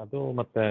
ಅದು ಮತ್ತೆ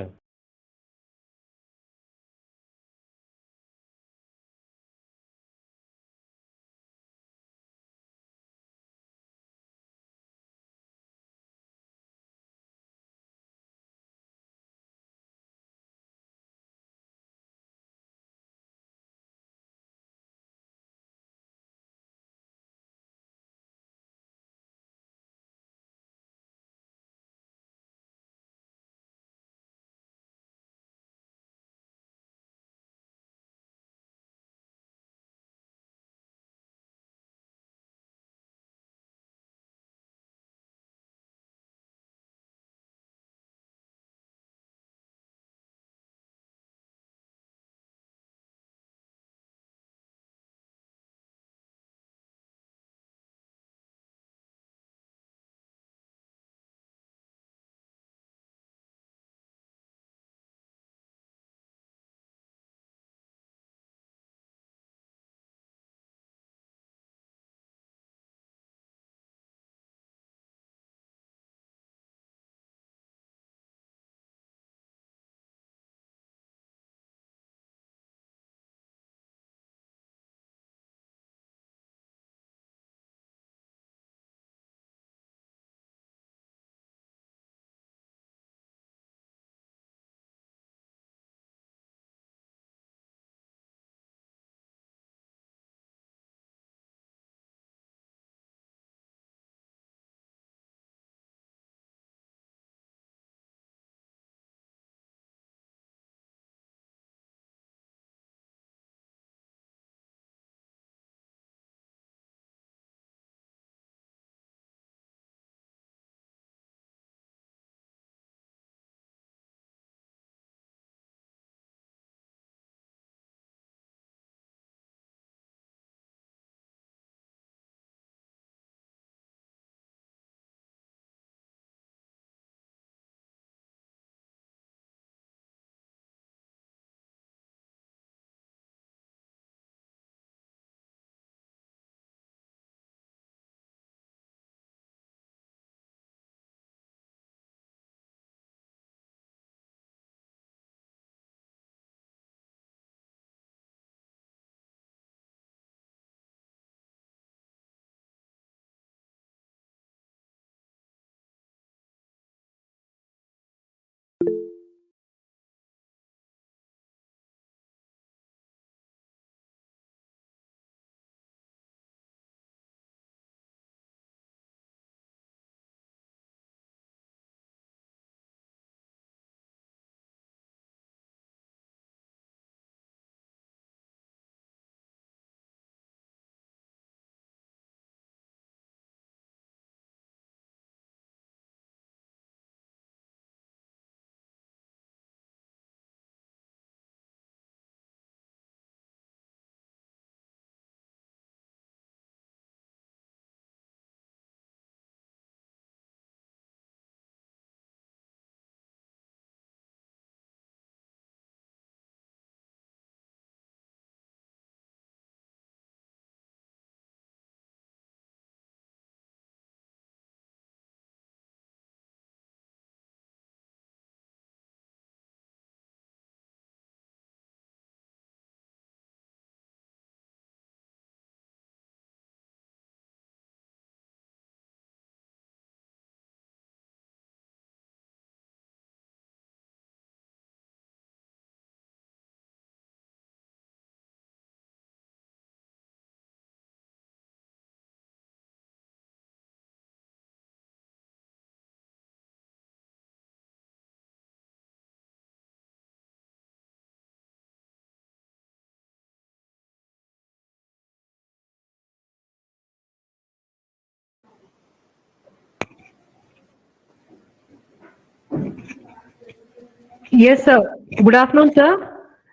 Yes, sir. Good afternoon, sir.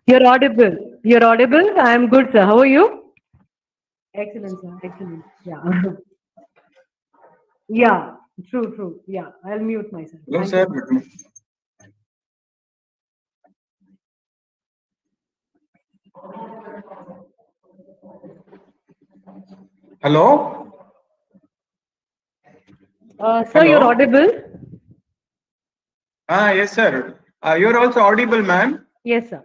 You're audible. You're audible. I am good, sir. How are you? Excellent, sir. Excellent. Yeah. Yeah. True, true. Yeah. I'll mute myself. Hello, Thank sir. you. Hello. Sir, you're Hello. audible? Yes, sir. You're also audible, ma'am. Yes, sir.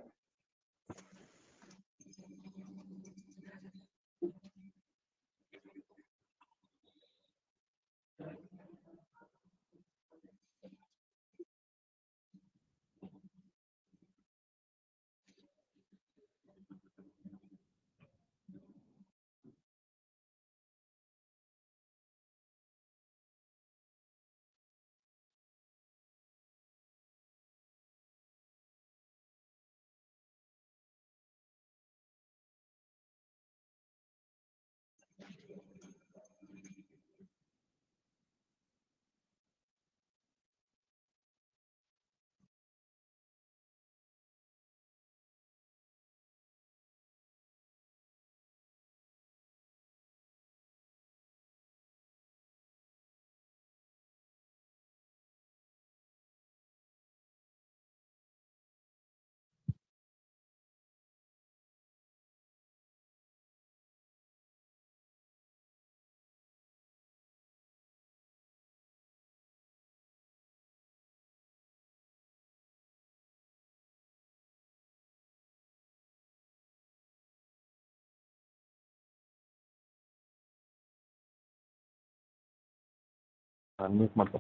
Unmute ಮಾಡ್ಕೊ.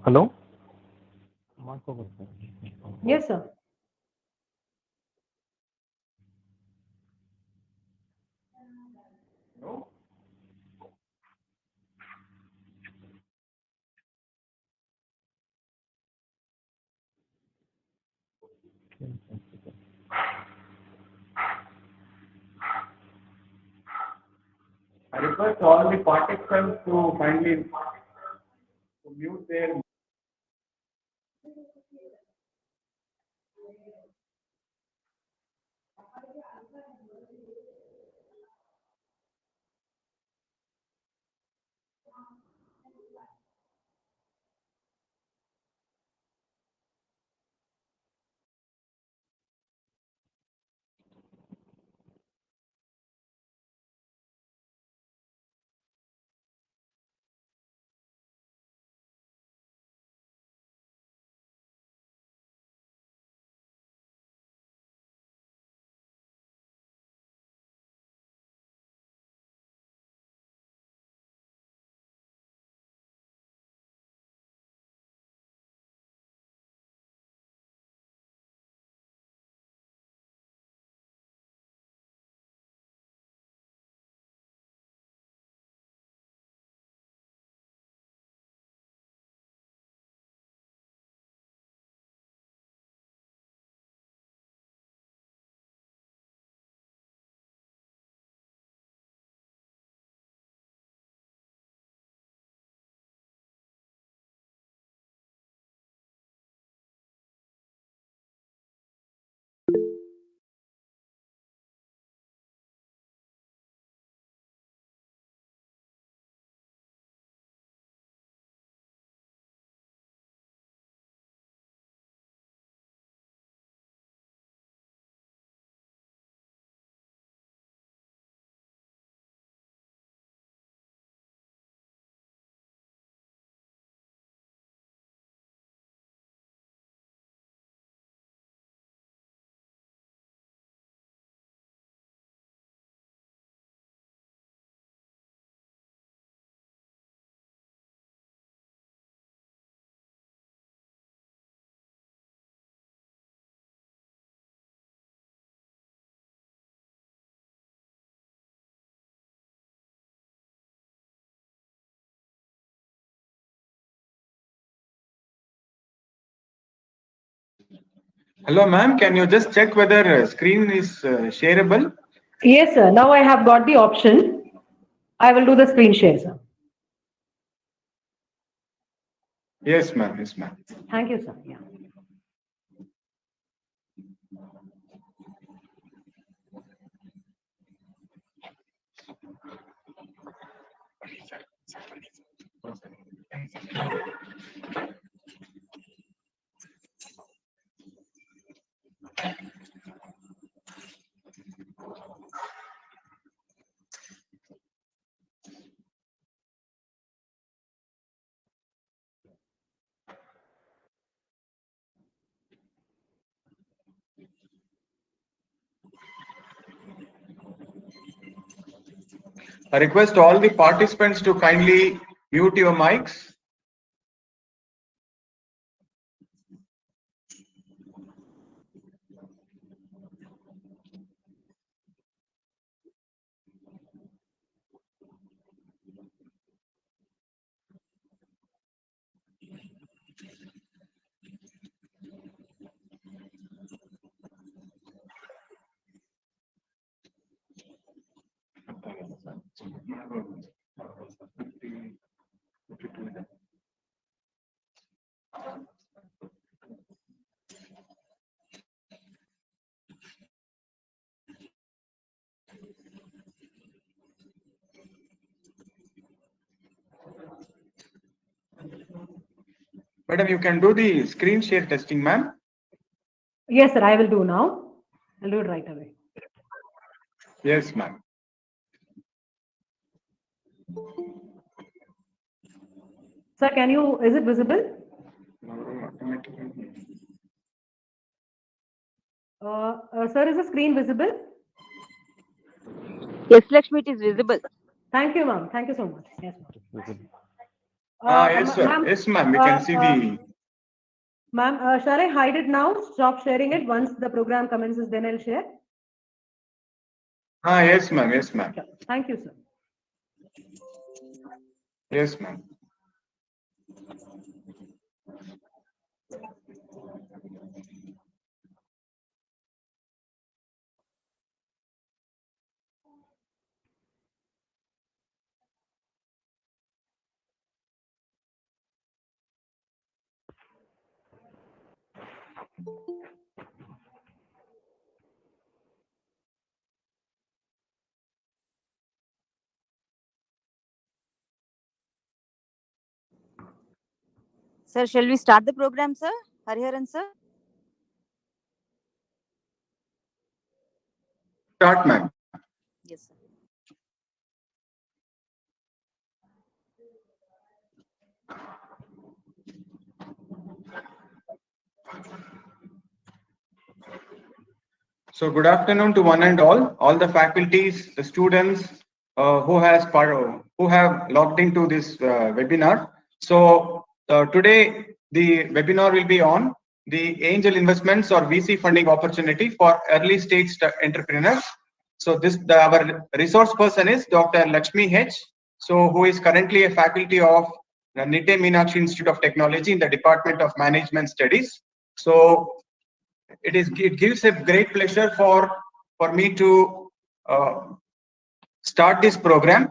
Hello ಮಾಡ್ಕೋಬೇಕು. Yes, sir. I request all the participants to kindly mute their. Hello, ma'am. Can you just check whether screen is shareable? Yes, sir. Now I have got the option. I will do the screen share, sir. Yes, ma'am. Yes, ma'am. Thank you, sir. Yeah. I request all the participants to kindly mute your mics. Madam, you can do the screen share testing, ma'am. Yes, sir, I will do now. I'll do it right away. Yes, ma'am. Sir, is it visible? Sir, is the screen visible? Yes, Lakshmi, it is visible. Thank you, ma'am. Thank you so much. Yes, ma'am. Yes, sir. Ma'am, Yes, ma'am. We can see the. Ma'am, shall I hide it now? Stop sharing it. Once the program commences, then I'll share. Yes, ma'am. Yes, ma'am. Sure. Thank you, sir. Yes, ma'am. Sir, shall we start the program, sir? Hariharan, sir? Start, ma'am. Yes, sir. So good afternoon to one and all the faculties, the students who have logged into this webinar. So today the webinar will be on the angel investments or VC funding opportunity for early stage entrepreneurs. So our resource person is Dr. Lakshmi H. So who is currently a faculty of the NMIT-Bangalore Institute of Technology in the Department of Management Studies. So it gives a great pleasure for me to start this program.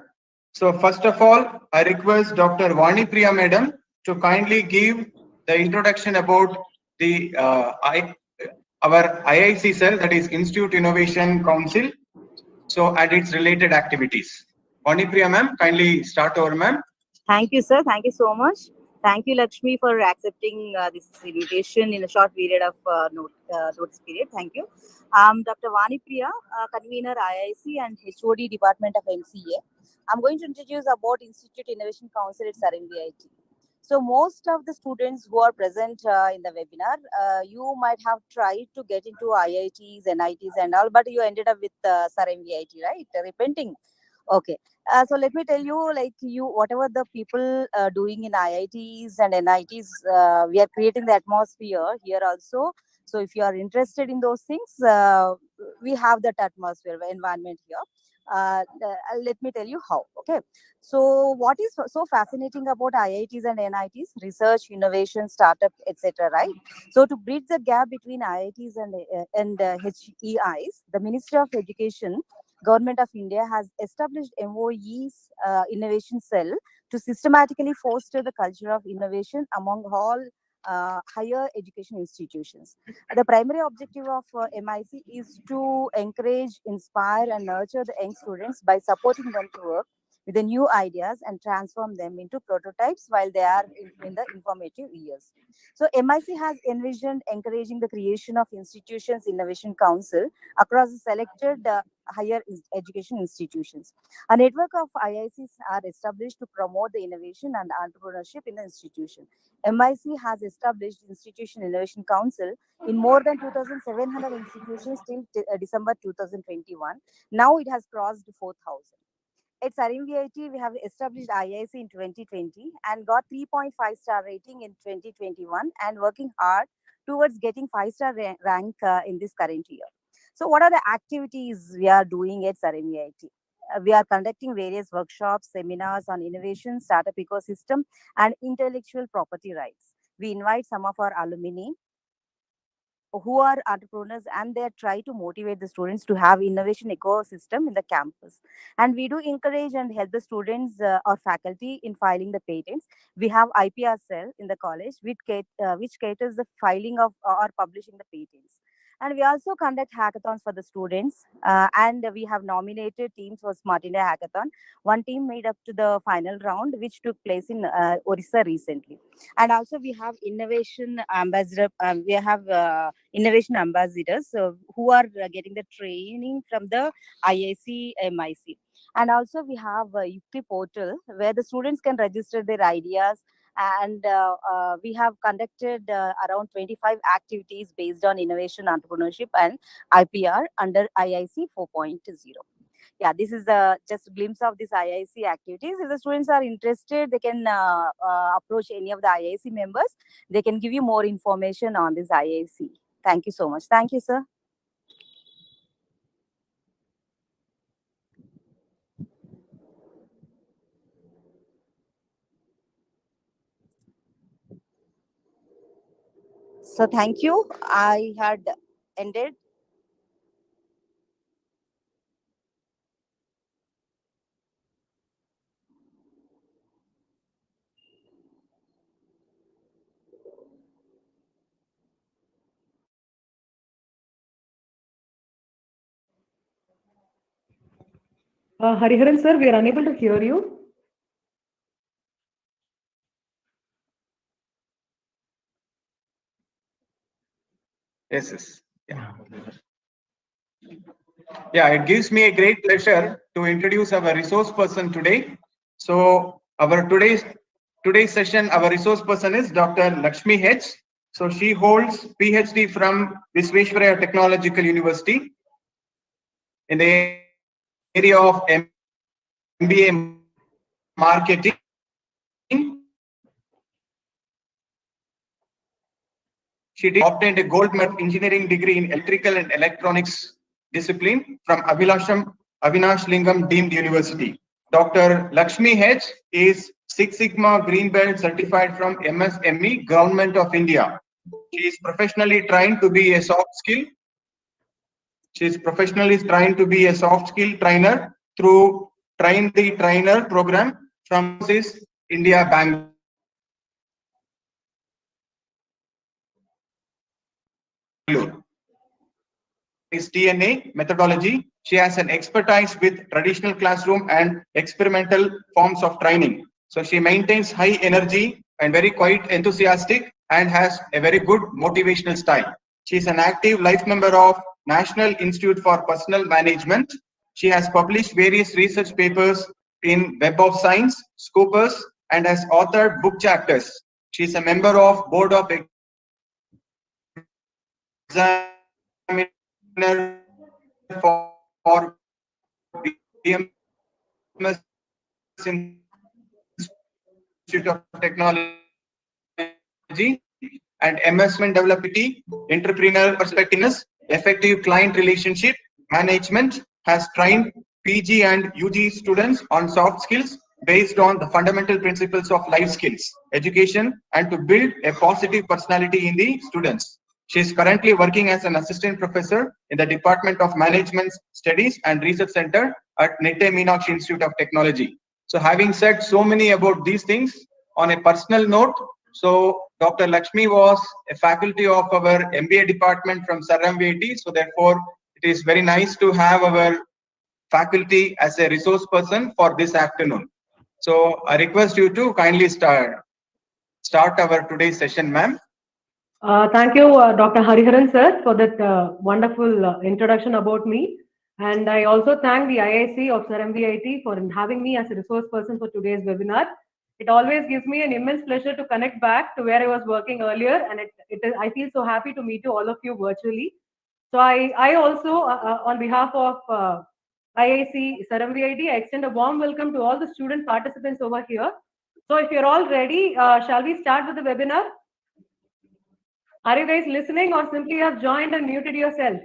So first of all, I request Dr. Vani Priya Madam to kindly give the introduction about the our IIC cell, that is Institute Innovation Council, so and its related activities. Vani Priya ma'am, kindly start over, ma'am. Thank you, sir. Thank you so much. Thank you, Lakshmi, for accepting this invitation in a short period of notice period. Thank you. Dr. Vani Priya, convener IIC and HOD Department of MCA. I'm going to introduce about Institute Innovation Council at NMIT. So most of the students who are present in the webinar, you might have tried to get into IITs, NITs and all, but you ended up with NMIT, right? Repenting. Okay. So let me tell you, like whatever the people doing in IITs and NITs, we are creating the atmosphere here also. So if you are interested in those things, we have that atmosphere, environment here. Let me tell you how. Okay. So what is so fascinating about IITs and NITs? Research, innovation, startup, etc. Right. So to bridge the gap between IITs and HEIs, the Ministry of Education, Government of India has established MOE's innovation cell to systematically foster the culture of innovation among all higher education institutions. The primary objective of MIC is to encourage, inspire, and nurture the young students by supporting them to work with the new ideas and transform them into prototypes while they are in the informative years. So MIC has envisioned encouraging the creation of institutions innovation council across the selected higher education institutions. A network of IICs are established to promote the innovation and entrepreneurship in the institution. MIC has established Institution Innovation Council in more than 2,700 institutions till December 2021. Now it has crossed 4,000. At NMIT, we have established IIC in 2020 and got 3.5-star rating in 2021 and working hard towards getting 5-star rank in this current year. So, what are the activities we are doing at NMIT? We are conducting various workshops, seminars on innovation, startup ecosystem, and intellectual property rights. We invite some of our alumni who are entrepreneurs and they try to motivate the students to have innovation ecosystem in the campus, and we do encourage and help the students or faculty in filing the patents. We have IPR cell in the college which caters the filing of or publishing the patents, and we also conduct hackathons for the students, and we have nominated teams for Smart India Hackathon. One team made up to the final round which took place in Orissa recently. And also we have innovation ambassador, we have innovation ambassadors who are getting the training from the IIC MIC. And also we have a Yukti portal where the students can register their ideas, and we have conducted around 25 activities based on innovation, entrepreneurship, and IPR under IIC 4.0. Yeah, this is just a glimpse of these IIC activities. If the students are interested, they can approach any of the IIC members. They can give you more information on this IIC. Thank you so much. Thank you, sir. So thank you. I had ended. Hariharan sir, we are unable to hear you. Yes. Yeah, it gives me a great pleasure to introduce our resource person today. So our today's session, our resource person is Dr. Lakshmi H. So she holds PhD from Visvesvaraya Technological University in the area of MBA marketing. She obtained a gold medal engineering degree in electrical and electronics discipline from Avinash Lingam Deemed University. Dr. Lakshmi H is Six Sigma Green Belt certified from MSME Government of India. She is professionally trying to be a soft skill. She is professionally trying to be a soft skill trainer through Train the Trainer program from India Bangalore. Is DNA methodology. She has an expertise with traditional classroom and experimental forms of training. So she maintains high energy and very quite enthusiastic and has a very good motivational style. She is an active life member of National Institute for Personal Management. She has published various research papers in Web of Science, Scopus, and has authored book chapters. She is a member of Board of Examiner for BMS Institute of Technology and MS development, entrepreneurial perspectiveness, effective client relationship management, has trained PG and UG students on soft skills based on the fundamental principles of life skills, education, and to build a positive personality in the students. She is currently working as an assistant professor in the Department of Management Studies and Research Center at NMIT-Bangalore Institute of Technology. So having said so many about these things, on a personal note, so Dr. Lakshmi was a faculty of our MBA department from NMIT. So therefore, it is very nice to have our faculty as a resource person for this afternoon. So I request you to kindly start our today's session, ma'am. Thank you, Dr. Hariharan sir, for that wonderful introduction about me. And I also thank the IIC of NMIT for having me as a resource person for today's webinar. It always gives me an immense pleasure to connect back to where I was working earlier, and I feel so happy to meet you all of you virtually. So I also, on behalf of IIC SRMVIT. I extend a warm welcome to all the student participants over here. So if you're all ready, shall we start with the webinar? Are you guys listening or simply have joined and muted yourself?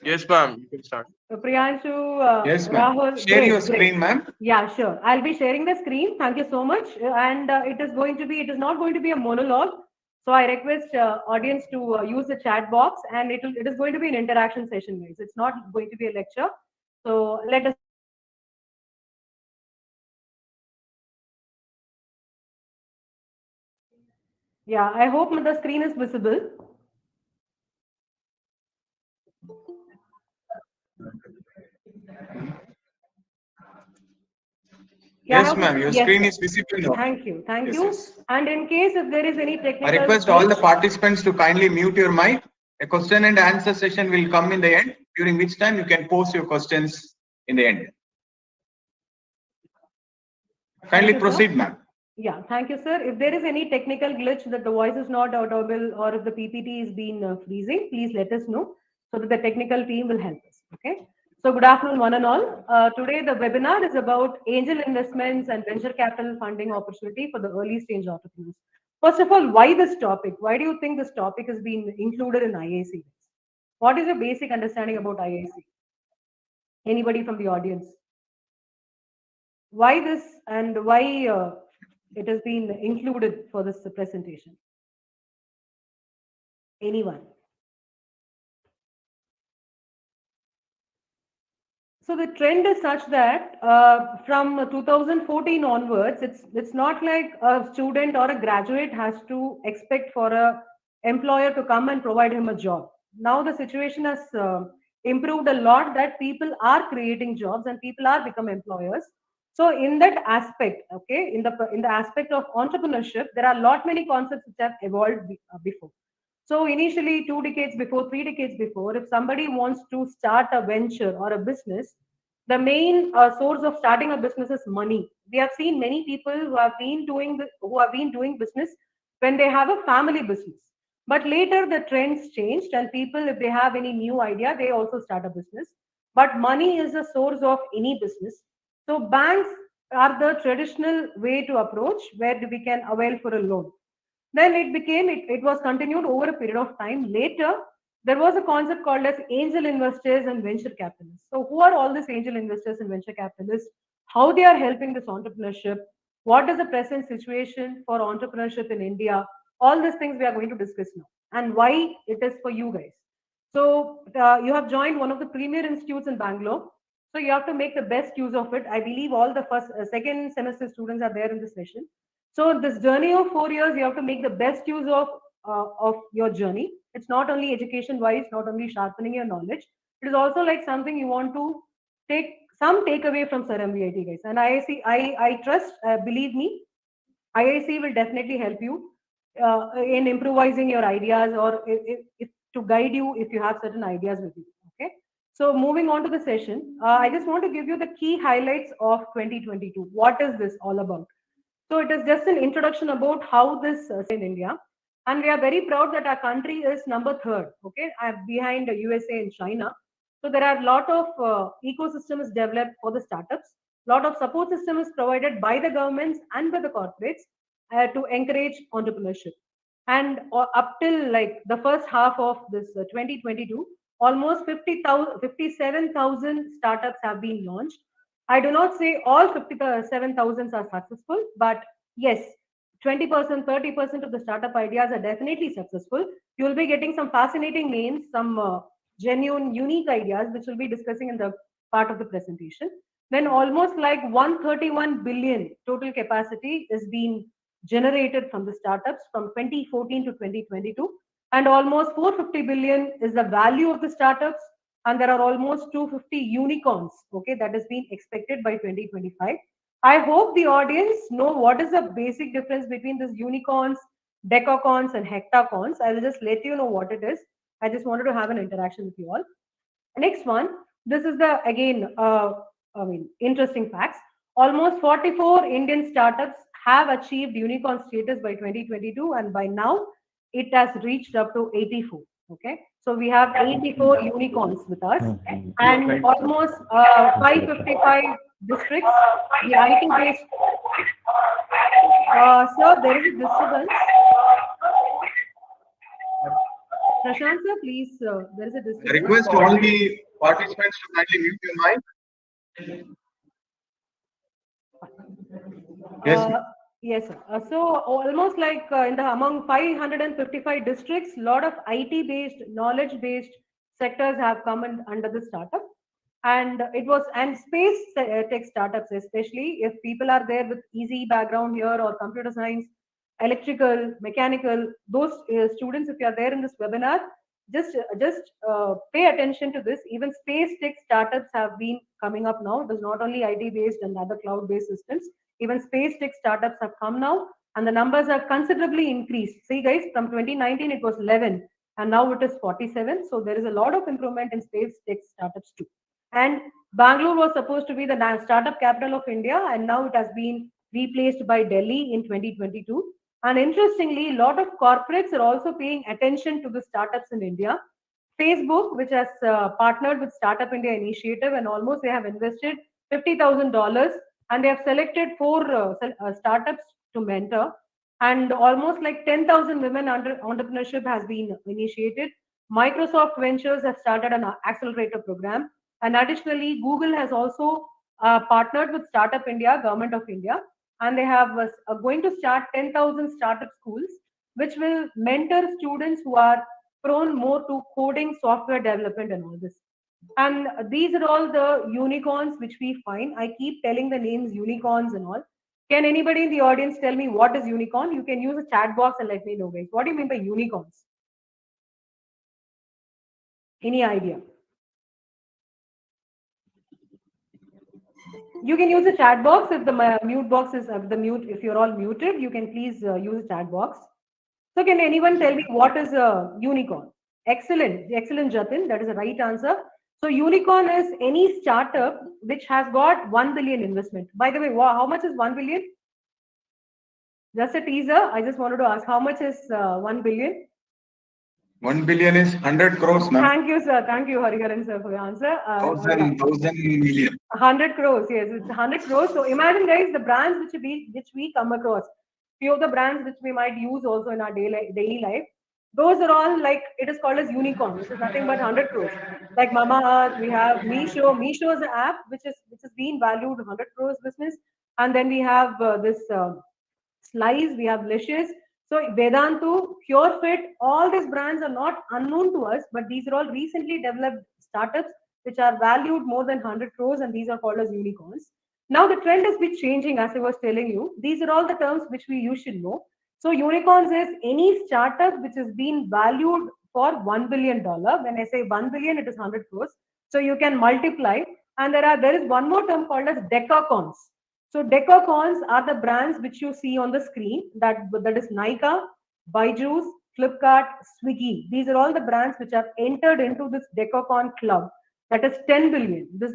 Yes, ma'am. You can start. Priyanshu, Yes, ma'am. Rahul, Share your great. screen, ma'am. Yeah, sure. I'll be sharing the screen. Thank you so much. And it is not going to be a monologue. So I request audience to use the chat box, and it is going to be an interaction session, guys. It's not going to be a lecture. So let us. Yeah, I hope the screen is visible. Yeah, Yes, ma'am. Your screen is visible now. Thank you. Thank Yes, you. yes. And in case if there is any technical I request all the participants to kindly mute your mic. A question and answer session will come in the end, during which time you can post your questions in the end. Kindly proceed, ma'am. Yeah, thank you, sir. If there is any technical glitch that the voice is not audible or if the PPT is being freezing, please let us know so that the technical team will help us. Okay. So good afternoon, one and all. Today the webinar is about angel investments and venture capital funding opportunity for the early stage entrepreneurs. First of all, why this topic? Why do you think this topic has been included in IIC? What is your basic understanding about IIC? Anybody from the audience? Why this and why it has been included for this presentation? Anyone? So the trend is such that from 2014 onwards, it's not like a student or a graduate has to expect for a employer to come and provide him a job. Now the situation has improved a lot that people are creating jobs and people are become employers. So in that aspect, okay, in the aspect of entrepreneurship, there are a lot many concepts which have evolved before. So initially, 2 decades before, 3 decades before, if somebody wants to start a venture or a business, the main source of starting a business is money. We have seen many people who have been doing business when they have a family business. But later the trends changed, and people, if they have any new idea, they also start a business. But money is the source of any business. So banks are the traditional way to approach where we can avail for a loan. Then it was continued over a period of time. Later, there was a concept called as angel investors and venture capitalists. So, who are all these angel investors and venture capitalists? How they are helping this entrepreneurship? What is the present situation for entrepreneurship in India? All these things we are going to discuss now, and why it is for you guys. So, you have joined one of the premier institutes in Bangalore. So, you have to make the best use of it. I believe all the second semester students are there in this session. So this journey of 4 years, you have to make the best use of your journey. It's not only education wise, not only sharpening your knowledge. It is also like something you want to take some takeaway from Sir MVIT guys. And I trust, believe me, IIC will definitely help you in improvising your ideas or if to guide you if you have certain ideas with you. Okay. So moving on to the session, I just want to give you the key highlights of 2022. What is this all about? So it is just an introduction about how this in India, and we are very proud that our country is number third. Okay, behind the USA and China. So there are a lot of ecosystems developed for the startups. Lot of support system is provided by the governments and by the corporates to encourage entrepreneurship. And up till like the first half of this 2022, almost 57,000 startups have been launched. I do not say all 57,000 are successful, but yes, 20%, 30% of the startup ideas are definitely successful. You will be getting some fascinating names, some genuine, unique ideas, which we'll be discussing in the part of the presentation. Then almost like 131 billion total capacity is being generated from the startups from 2014 to 2022. And almost 450 billion is the value of the startups, and there are almost 250 unicorns, okay, that is being expected by 2025. I hope the audience know what is the basic difference between these unicorns, decacons, and hectacons. I will just let you know what it is. I just wanted to have an interaction with you all. Next one, this is the again, interesting facts. Almost 44 Indian startups have achieved unicorn status by 2022, and by now it has reached up to 84. Okay, so we have 84 unicorns with us, and almost 555 districts. The IT based. Sir, there is a disturbance. Prashant sir, please. There is a I disturbance. request all the participants to kindly mute your mic. Yes. Yes, sir. So almost like in the among 555 districts, lot of IT-based, knowledge-based sectors have come in, under the startup, and it was and space tech startups, especially if people are there with easy background here or computer science, electrical, mechanical, those students, if you are there in this webinar, just pay attention to this. Even space tech startups have been coming up now. It is not only IT-based and other cloud-based systems. Even space tech startups have come now, and the numbers have considerably increased. See, guys, from 2019 it was 11, and now it is 47. So there is a lot of improvement in space tech startups too. And Bangalore was supposed to be the startup capital of India, and now it has been replaced by Delhi in 2022. And interestingly, a lot of corporates are also paying attention to the startups in India. Facebook, which has partnered with Startup India Initiative, and almost they have invested $50,000, and they have selected four startups to mentor, and almost like 10,000 women under entrepreneurship has been initiated. Microsoft Ventures have started an accelerator program, and additionally, Google has also partnered with Startup India, Government of India, and they have going to start 10,000 startup schools, which will mentor students who are prone more to coding, software development, and all this. And these are all the unicorns which we find. I keep telling the names unicorns and all. Can anybody in the audience tell me what is unicorn? You can use a chat box and let me know, guys. What do you mean by unicorns? Any idea? You can use a chat box if the mute box is if you're all muted, you can please use a chat box. So can anyone tell me what is a unicorn? Excellent, excellent, Jatin. That is the right answer. So unicorn is any startup which has got 1 billion investment. By the way, how much is 1 billion? Just a teaser. I just wanted to ask how much is 1 billion? 1 billion is 100 crores, ma'am. Thank you, sir. Thank you, Hariharan sir, for your answer. 1,000 million. 100 crores. Yes, it's 100 crores. So imagine, guys, the brands which we come across. Few of the brands which we might use also in our daily life. Those are all like it is called as unicorn, which is nothing but 100 crores. Like Mama Earth, we have Meesho. Meesho is an app which is being valued 100 crores business, and then we have this Slice. We have Licious. So Vedantu, PureFit, all these brands are not unknown to us, but these are all recently developed startups which are valued more than 100 crores, and these are called as unicorns. Now the trend has been changing, as I was telling you. These are all the terms which you should know. So unicorns is any startup which has been valued for $1 billion. When I say 1 billion, it is 100 crores. So you can multiply. And there is one more term called as decacorns. So decacorns are the brands which you see on the screen. That is Nykaa, Byju's, Flipkart, Swiggy. These are all the brands which have entered into this decacorn club. That is 10 billion. This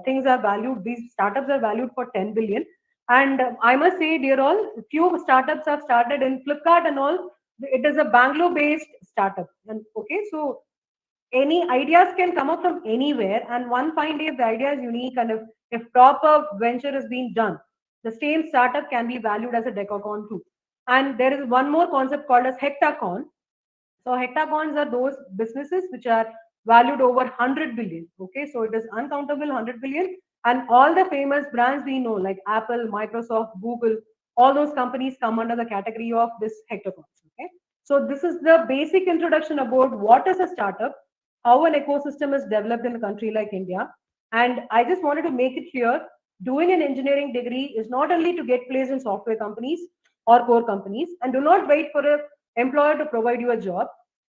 things are valued. These startups are valued for 10 billion. And I must say, dear all, few startups have started in Flipkart and all. It is a Bangalore-based startup. And okay, so any ideas can come up from anywhere, and one fine day if the idea is unique and if proper venture is being done, the same startup can be valued as a decacorn too. And there is one more concept called as hectacorn. So hectacorns are those businesses which are valued over 100 billion. Okay, so it is uncountable 100 billion, and all the famous brands we know like Apple, Microsoft, Google, all those companies come under the category of this hectacorns. Okay, so this is the basic introduction about what is a startup, how an ecosystem is developed in a country like India. And I just wanted to make it clear, doing an engineering degree is not only to get placed in software companies or core companies, and do not wait for an employer to provide you a job.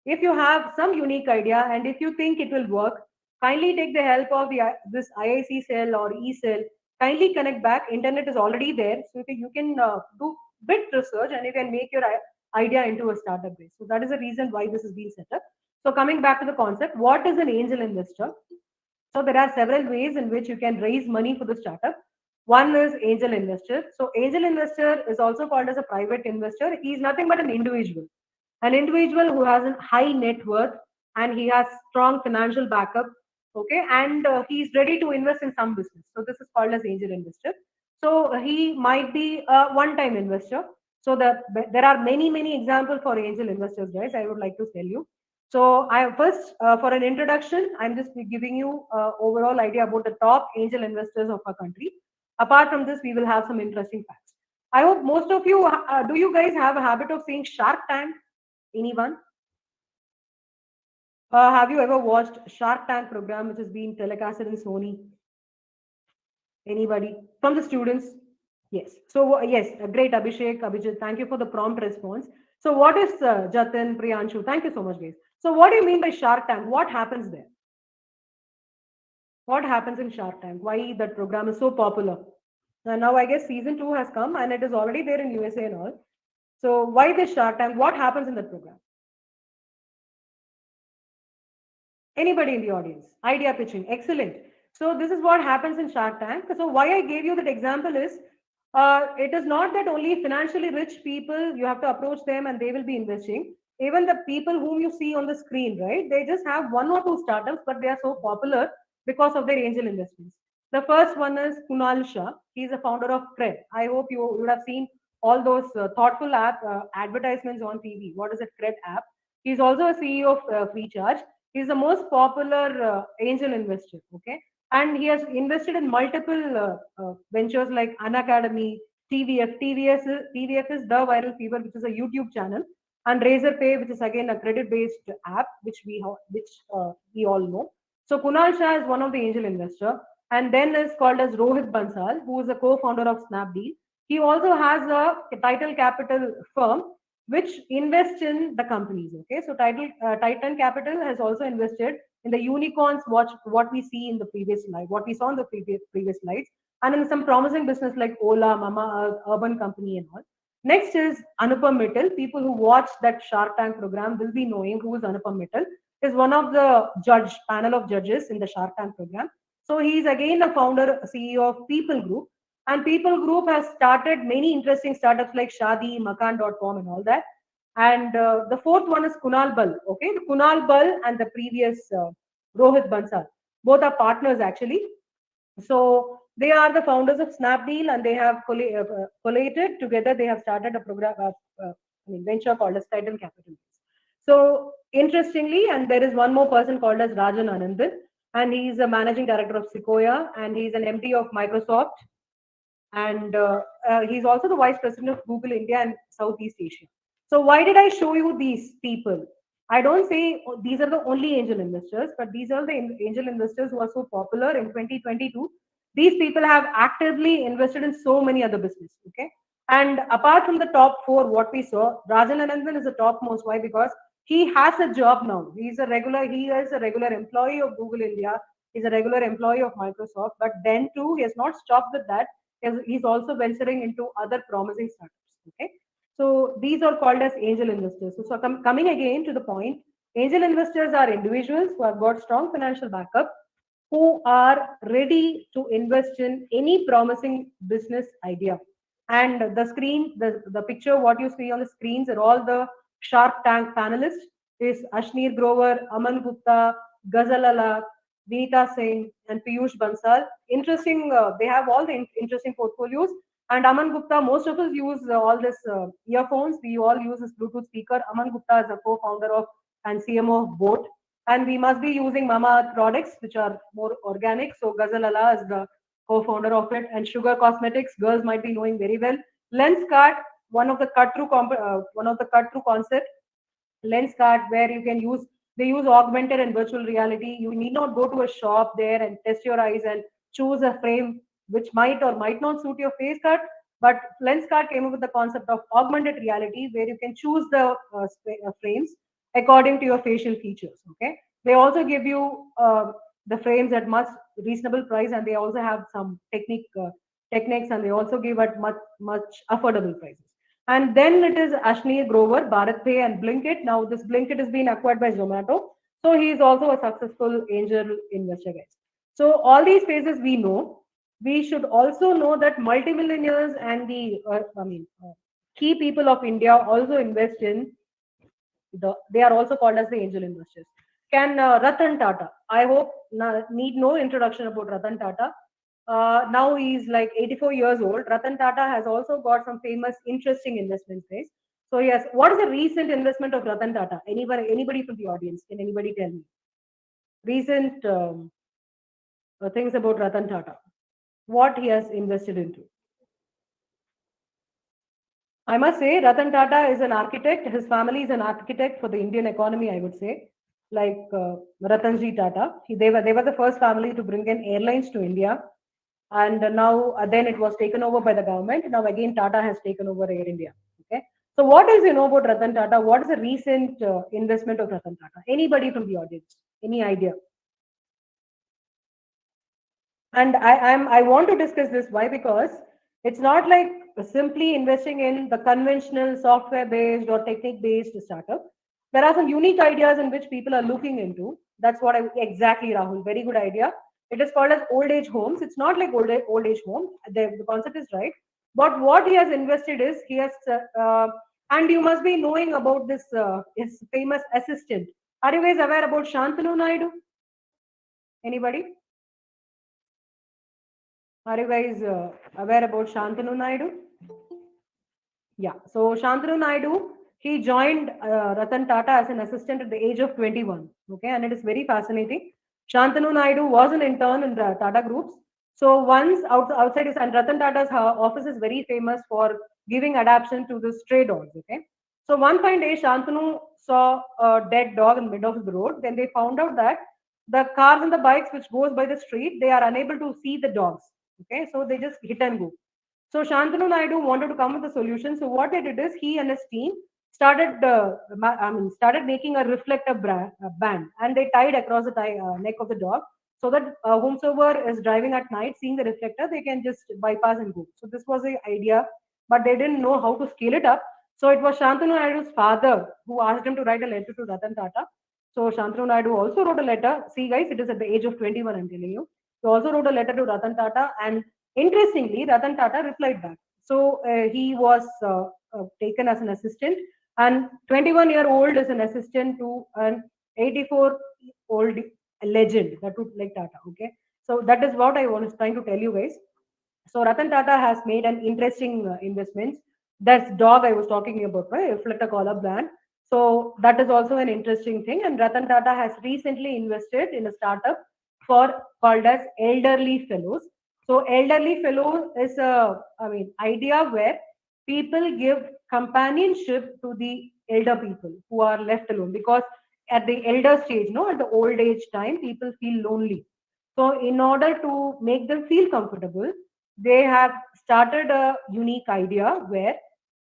If you have some unique idea and if you think it will work, kindly take the help of this IIC cell or e-cell. Kindly connect back. Internet is already there, so you can do bit research and you can make your idea into a startup base. So that is the reason why this is being set up. So coming back to the concept, what is an angel investor? So there are several ways in which you can raise money for the startup. One is angel investor. So angel investor is also called as a private investor. He is nothing but an individual. an individual who has a high net worth and he has strong financial backup, okay, and he's ready to invest in some business. So this is called as angel investor. So he might be a one-time investor. So there are many examples for angel investors, guys. I would like to tell you. So I first, for an introduction, I'm just giving you overall idea about the top angel investors of our country. Apart from this, we will have some interesting facts. I hope most of you, do you guys have a habit of seeing Shark Tank? Anyone? Have you ever watched Shark Tank program which is being telecasted in Sony? Anybody from the students? Yes. So yes, great, Abhishek, Abhijit. Thank you for the prompt response. So what is Jatin, Priyanshu? Thank you so much, guys. So what do you mean by Shark Tank? What happens there? What happens in Shark Tank? Why that program is so popular? And now I guess season 2 has come and it is already there in USA and all. So why this Shark Tank? What happens in that program? Anybody in the audience? Idea pitching. Excellent. So this is what happens in Shark Tank. So why I gave you that example is, it is not that only financially rich people, you have to approach them and they will be investing. Even the people whom you see on the screen, right? They just have one or two startups, but they are so popular because of their angel investments. The first one is Kunal Shah. He's a founder of Cred. I hope you would have seen all those thoughtful app advertisements on TV. What is a Cred app? He's also a CEO of Freecharge. He's the most popular angel investor. Okay, and he has invested in multiple ventures like Unacademy, TVF. TVF is the Viral Fever, which is a YouTube channel, and Razorpay, which is again a credit-based app, we all know. So Kunal Shah is one of the angel investor, and then is called as Rohit Bansal, who is a co-founder of Snapdeal. He also has a Title Capital firm which invests in the companies. Okay, so Titan Capital has also invested in the unicorns. What we see in the previous slide, what we saw in the previous slides, and in some promising business like Ola, Mama, Urban Company, and all. Next is Anupam Mittal. People who watch that Shark Tank program will be knowing who is Anupam Mittal. Is one of the panel of judges in the Shark Tank program. So he is again a founder, CEO of People Group, and People Group has started many interesting startups like Shadi, Makan.com, and all that. And the fourth one is Kunal Bal. Okay, the Kunal Bal and the previous Rohit Bansal, both are partners actually. So they are the founders of Snapdeal, and they have collated together. They have started a program, venture called as Titan Capital. So interestingly, and there is one more person called as Rajan Anandan, and he is a managing director of Sequoia, and he is an MD of Microsoft, and he's also the vice president of Google India and Southeast Asia. So why did I show you these people? I don't say these are the only angel investors, but these are the angel investors who are so popular in 2022. These people have actively invested in so many other businesses. Okay, and apart from the top four, what we saw, Rajan Anandan is the topmost. Why? Because he has a job now. He is a regular employee of Google India. He's a regular employee of Microsoft. But then too, he has not stopped with that. He's also venturing into other promising startups. Okay, so these are called as angel investors. So coming again to the point, angel investors are individuals who have got strong financial backup, who are ready to invest in any promising business idea. And the picture what you see on the screens are all the Shark Tank panelists. Is Ashneer Grover, Aman Gupta, Ghazalala, Vinita Singh, and Piyush Bansal. Interesting, they have all the interesting portfolios. And Aman Gupta, most of us use all this earphones. We all use this Bluetooth speaker. Aman Gupta is a co-founder of and CMO of Boat. And we must be using Mama products, which are more organic. So Ghazalala is the co-founder of it. And Sugar Cosmetics, girls might be knowing very well. Lenskart, one of the cut-through concept. Lenskart, where you can use, they use augmented and virtual reality. You need not go to a shop there and test your eyes and choose a frame which might or might not suit your face cut. But Lenskart came up with the concept of augmented reality, where you can choose the frames according to your facial features. Okay, they also give you the frames at much reasonable price, and they also have some techniques, and they also give at much affordable prices. And then it is Ashneer Grover, BharatPay, and Blinkit. Now this Blinkit is being acquired by Zomato, so he is also a successful angel investor, guys. So all these phases we know. We should also know that multimillionaires and the key people of India also invest in They are also called as the angel investors. Can Ratan Tata, I hope need no introduction about Ratan Tata. Now he's like 84 years old. Ratan Tata has also got some famous, interesting investments. Guys. So yes, what is the recent investment of Ratan Tata? Anybody from the audience? Can anybody tell me? Recent things about Ratan Tata. What he has invested into. I must say, Ratan Tata is an architect. His family is an architect for the Indian economy, I would say. Like Ratanji Tata. They were the first family to bring in airlines to India. And now, then it was taken over by the government. Now, again, Tata has taken over Air India. Okay. So, what else you know about Ratan Tata? What is the recent investment of Ratan Tata? Anybody from the audience? Any idea? And I want to discuss this. Why? Because it's not like simply investing in the conventional software based or technique based startup. There are some unique ideas in which people are looking into. That's what I exactly, Rahul. Very good idea. It is called as old age homes. It's not like old age home. The concept is right. But what he has invested is he has, and you must be knowing about this his famous assistant. Are you guys aware about Shantanu Naidu? Anybody? Are you guys aware about Shantanu Naidu? Yeah. So Shantanu Naidu, he joined Ratan Tata as an assistant at the age of 21. Okay, and it is very fascinating. Shantanu Naidu was an intern in the Tata Groups. So once outside his, and Ratan Tata's office is very famous for giving adoption to the stray dogs. Okay. So one fine day, Shantanu saw a dead dog in the middle of the road. Then they found out that the cars and the bikes which goes by the street, they are unable to see the dogs. Okay, so they just hit and go. So Shantanu Naidu wanted to come with a solution. So what they did is he and his team started making a reflector band, and they tied across the neck of the dog so that whomsoever is driving at night, seeing the reflector, they can just bypass and go. So this was the idea, but they didn't know how to scale it up. So it was Shantanu Naidu's father who asked him to write a letter to Ratan Tata. So Shantanu Naidu also wrote a letter. See, guys, it is at the age of 21. I'm telling you. He also wrote a letter to Ratan Tata, and interestingly, Ratan Tata replied back. So he was taken as an assistant, and 21-year-old is an assistant to an 84-old legend that would like Tata. Okay, so that is what I was trying to tell you guys. So Ratan Tata has made an interesting investments. That's dog I was talking about, right? Reflector collar brand. So that is also an interesting thing. And Ratan Tata has recently invested in a startup for called as Elderly Fellows. So Elderly Fellow is a idea where people give companionship to the elder people who are left alone, because at the elder stage, no, at the old age time, people feel lonely. So in order to make them feel comfortable, they have started a unique idea where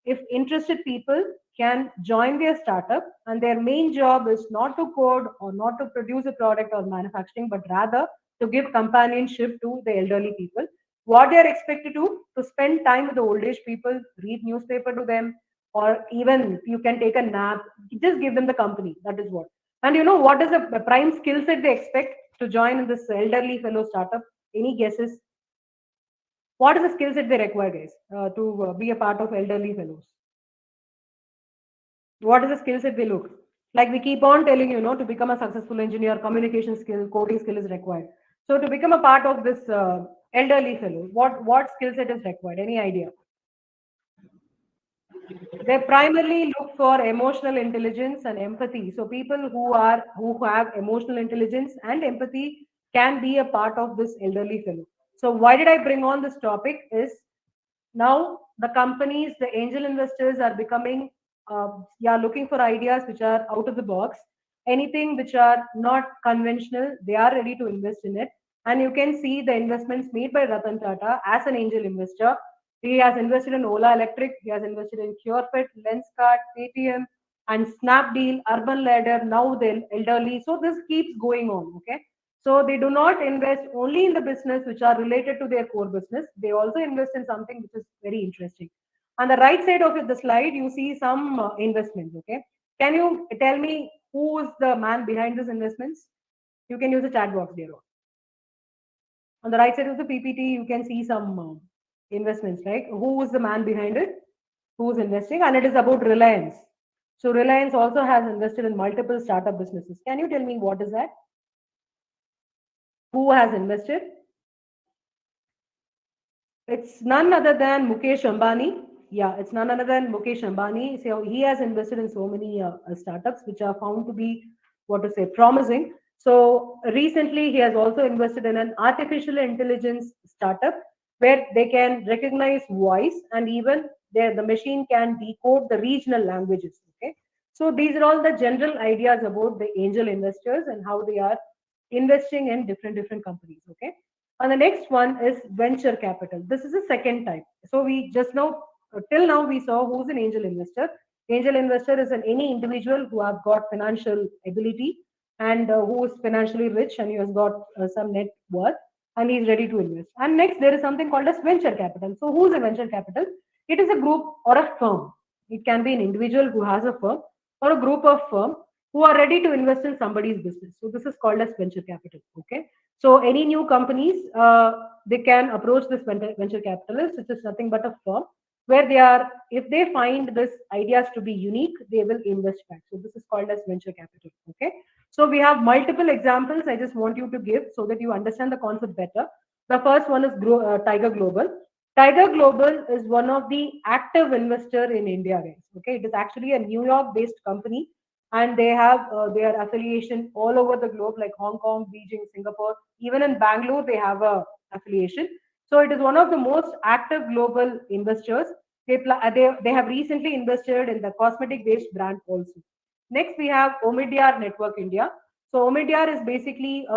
if interested people can join their startup, and their main job is not to code or not to produce a product or manufacturing, but rather to give companionship to the elderly people. What they are expected to spend time with the old age people, read newspaper to them, or even you can take a nap, just give them the company. That is what. And you know what is the prime skill set they expect to join in this elderly fellow startup? Any guesses? What is the skill set they require, guys, to be a part of elderly fellows? What is the skill set they look? Like we keep on telling you, know, to become a successful engineer, communication skill, coding skill is required. So to become a part of this elderly fellow, what skill set is required? Any idea? They primarily look for emotional intelligence and empathy. So people who have emotional intelligence and empathy can be a part of this elderly fellow. So why did I bring on this topic is now the companies, the angel investors are becoming looking for ideas which are out of the box, anything which are not conventional, they are ready to invest in it. And you can see the investments made by Ratan Tata as an angel investor. He has invested in Ola Electric, he has invested in CureFit, Lenskart, Paytm, and Snapdeal, Urban Ladder, now the elderly. So this keeps going on. Okay. So they do not invest only in the business which are related to their core business. They also invest in something which is very interesting. On the right side of the slide, you see some investments. Okay. Can you tell me who is the man behind these investments? You can use the chat box there. On the right side of the PPT, you can see some investments, right? Who is the man behind it? Who is investing? And it is about Reliance. So Reliance also has invested in multiple startup businesses. Can you tell me what is that? Who has invested? It's none other than Mukesh Ambani. Yeah, it's none other than Mukesh Ambani. So he has invested in so many startups which are found to be, what to say, promising. So recently, he has also invested in an artificial intelligence startup where they can recognize voice and even the machine can decode the regional languages. Okay, so these are all the general ideas about the angel investors and how they are investing in different companies. Okay, and the next one is venture capital. This is the second type. So we just now, till now, we saw who's an angel investor. Angel investor is any individual who have got financial ability and who is financially rich and he has got some net worth and he is ready to invest. And next, there is something called as venture capital. So who's a venture capital? It is a group or a firm. It can be an individual who has a firm or a group of firm who are ready to invest in somebody's business. So this is called as venture capital. Okay. So any new companies, they can approach this venture capitalist, which is nothing but a firm where they are, if they find this ideas to be unique, they will invest back. So this is called as venture capital. Okay. So we have multiple examples. I just want you to give so that you understand the concept better. The first one is Tiger Global. Tiger Global is one of the active investor in India, guys. Okay, it is actually a New York-based company, and they have their affiliation all over the globe, like Hong Kong, Beijing, Singapore. Even in Bangalore, they have a affiliation. So it is one of the most active global investors. They have recently invested in the cosmetic-based brand also. Next, we have Omidyar Network India. So Omidyar is basically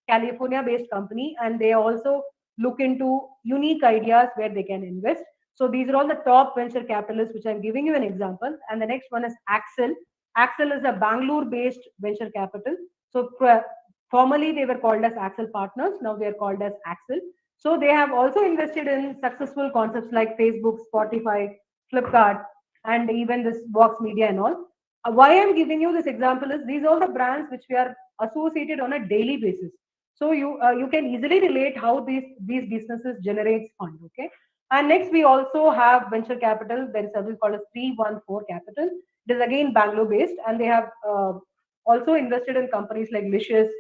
California based company and they also look into unique ideas where they can invest. So these are all the top venture capitalists which I'm giving you an example. And the next one is Axel. Axel is a Bangalore based venture capital. So formerly they were called as Axel Partners. Now they are called as Axel. So they have also invested in successful concepts like Facebook, Spotify, Flipkart, and even this Vox Media and all. Why I'm giving you this example is these are the brands which we are associated on a daily basis. So you can easily relate how these businesses generates fund. Okay. And next we also have venture capital. There is something called as 314 Capital. It is again Bangalore based, and they have also invested in companies like Licious,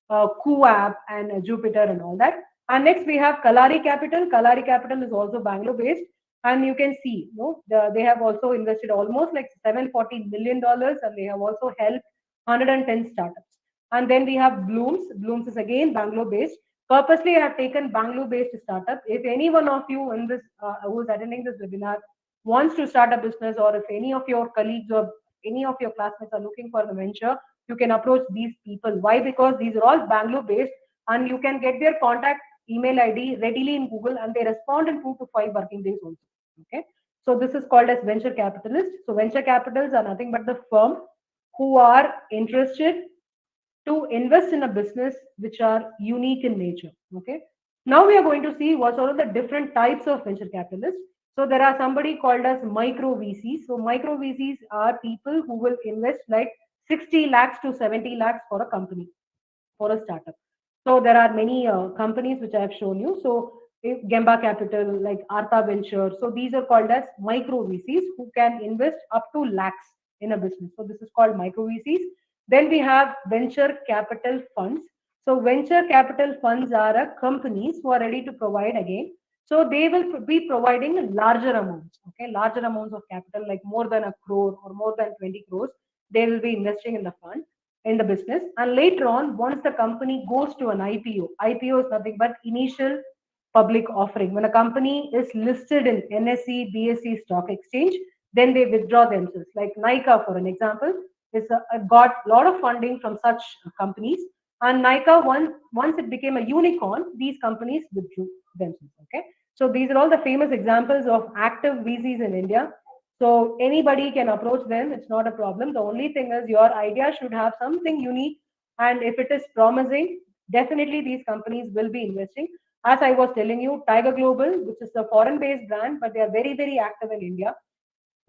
QApp, and Jupiter, and all that. And next we have Kalari Capital. Kalari Capital is also Bangalore based, and you can see, they have also invested almost like $740 million, and they have also helped 110 startups. And then we have Blooms. Blooms is again Bangalore based. Purposely, I have taken Bangalore based startup. If any one of you in this who is attending this webinar wants to start a business, or if any of your colleagues or any of your classmates are looking for the venture, you can approach these people. Why? Because these are all Bangalore based, and you can get their contact email ID readily in Google, and they respond in 2 to 5 working days also. Okay. So this is called as venture capitalist. So venture capitals are nothing but the firm who are interested to invest in a business which are unique in nature. Okay. Now we are going to see what are the different types of venture capitalists. So there are somebody called as micro VCs. So micro VCs are people who will invest like 60 lakhs to 70 lakhs for a company, for a startup. So there are many companies which I have shown you. So Gemba Capital, like Artha Venture. So these are called as micro VCs who can invest up to lakhs in a business. So this is called micro VCs. Then we have venture capital funds. So venture capital funds are companies who are ready to provide again. So they will be providing larger amounts, okay, larger amounts of capital, like more than a crore or more than 20 crores. They will be investing in the fund, in the business. And later on, once the company goes to an IPO is nothing but initial public offering. When a company is listed in NSE, BSE stock exchange, then they withdraw themselves. Like Nika, for an example, is got a lot of funding from such companies. And Nika, once it became a unicorn, these companies withdrew themselves. Okay. So these are all the famous examples of active VCs in India. So anybody can approach them. It's not a problem. The only thing is your idea should have something unique. And if it is promising, definitely these companies will be investing. As I was telling you, Tiger Global, which is a foreign-based brand, but they are very, very active in India.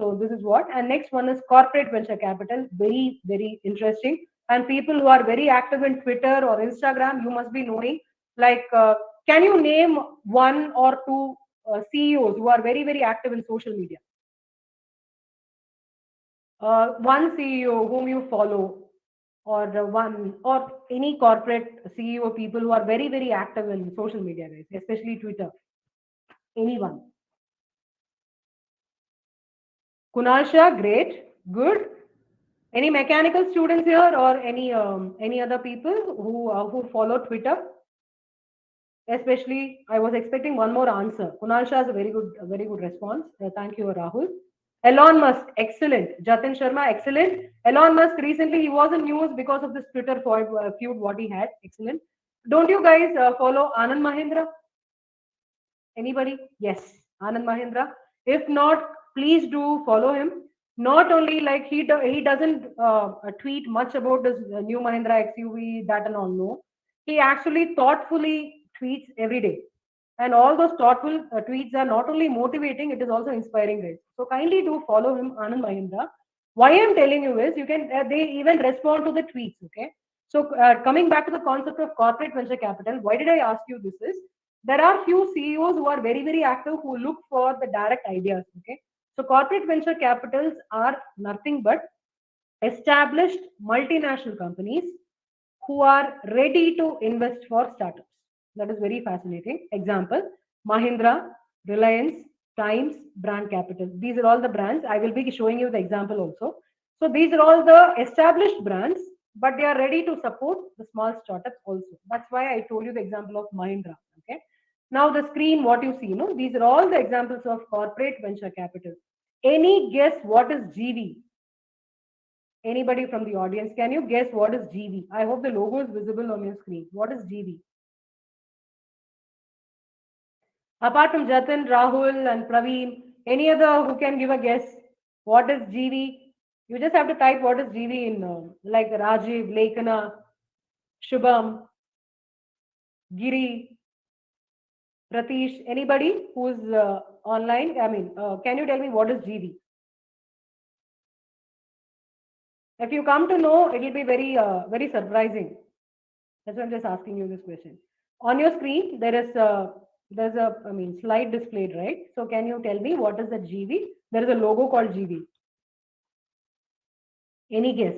So this is what. And next one is corporate venture capital. Very, very interesting. And people who are very active in Twitter or Instagram, you must be knowing. Like, can you name one or two CEOs who are very, very active in social media? one CEO whom you follow, or one or any corporate CEO people who are very, very active in social media, guys, especially Twitter. Anyone? Kunal Shah, great, good. Any mechanical students here, or any other people who follow Twitter? Especially, I was expecting one more answer. Kunal Shah is a very good response. Thank you, Rahul. Elon Musk, excellent. Jatin Sharma, excellent. Elon Musk recently he was in news because of this Twitter feud what he had. Excellent. Don't you guys follow Anand Mahindra? Anybody? Yes, Anand Mahindra. If not, please do follow him. Not only like he doesn't tweet much about this new Mahindra XUV that and all. No, he actually thoughtfully tweets every day, and all those thoughtful tweets are not only motivating, it is also inspiring, guys. So kindly do follow him, Anand Mahindra. Why I'm telling you is you can they even respond to the tweets. Okay. So coming back to the concept of corporate venture capital, why did I ask you this? Is there are few CEOs who are very, very active who look for the direct ideas. Okay. So corporate venture capitals are nothing but established multinational companies who are ready to invest for startups. That is very fascinating. Example, Mahindra, Reliance, Times, Brand Capital. These are all the brands. I will be showing you the example also. So these are all the established brands, but they are ready to support the small startups also. That's why I told you the example of Mahindra. Okay. Now the screen, what you see, these are all the examples of corporate venture capital. Any guess what is GV? Anybody from the audience, can you guess what is GV? I hope the logo is visible on your screen. What is GV? Apart from Jatin, Rahul, and Praveen, any other who can give a guess? What is GV? You just have to type what is GV in, like Rajiv, Lekana, Shubham, Giri, Pratish. Anybody who's online? I mean, can you tell me what is GV? If you come to know, it will be very surprising. That's why I'm just asking you this question. On your screen, there's a slide displayed, right? So can you tell me what is the GV? There is a logo called GV. Any guess?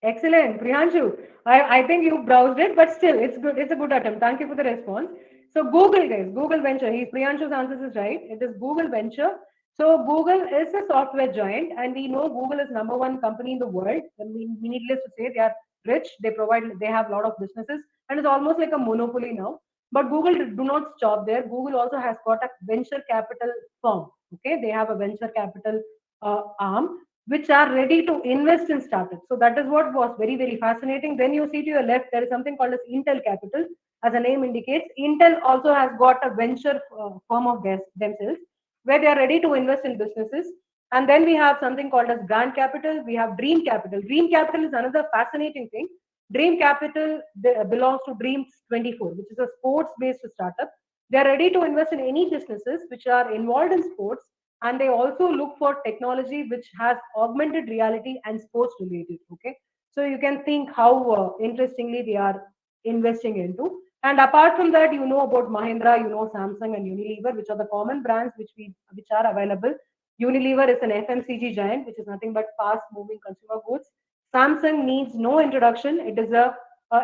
Excellent, Priyanshu. I think you browsed it, but still, it's good. It's a good attempt. Thank you for the response. So Google, guys, Google Venture. Priyanshu's answers is right. It is Google Venture. So Google is a software giant, and we know Google is number one company in the world. Needless to say, they are rich. They have a lot of businesses, and it's almost like a monopoly now. But Google do not stop there. Google also has got a venture capital firm. Okay, they have a venture capital arm which are ready to invest in startups. So that is what was very, very fascinating. Then you see to your left, there is something called as Intel Capital. As the name indicates, Intel also has got a venture firm of themselves where they are ready to invest in businesses. And then we have something called as Brand Capital. We have Dream Capital. Dream Capital is another fascinating thing. Dream Capital belongs to Dreams 24, which is a sports-based startup. They are ready to invest in any businesses which are involved in sports, and they also look for technology which has augmented reality and sports related. Okay, so you can think how interestingly they are investing into. And apart from that, you know about Mahindra, you know Samsung and Unilever, which are the common brands which are available. Unilever is an FMCG giant, which is nothing but fast moving consumer goods. Samsung needs no introduction. It is a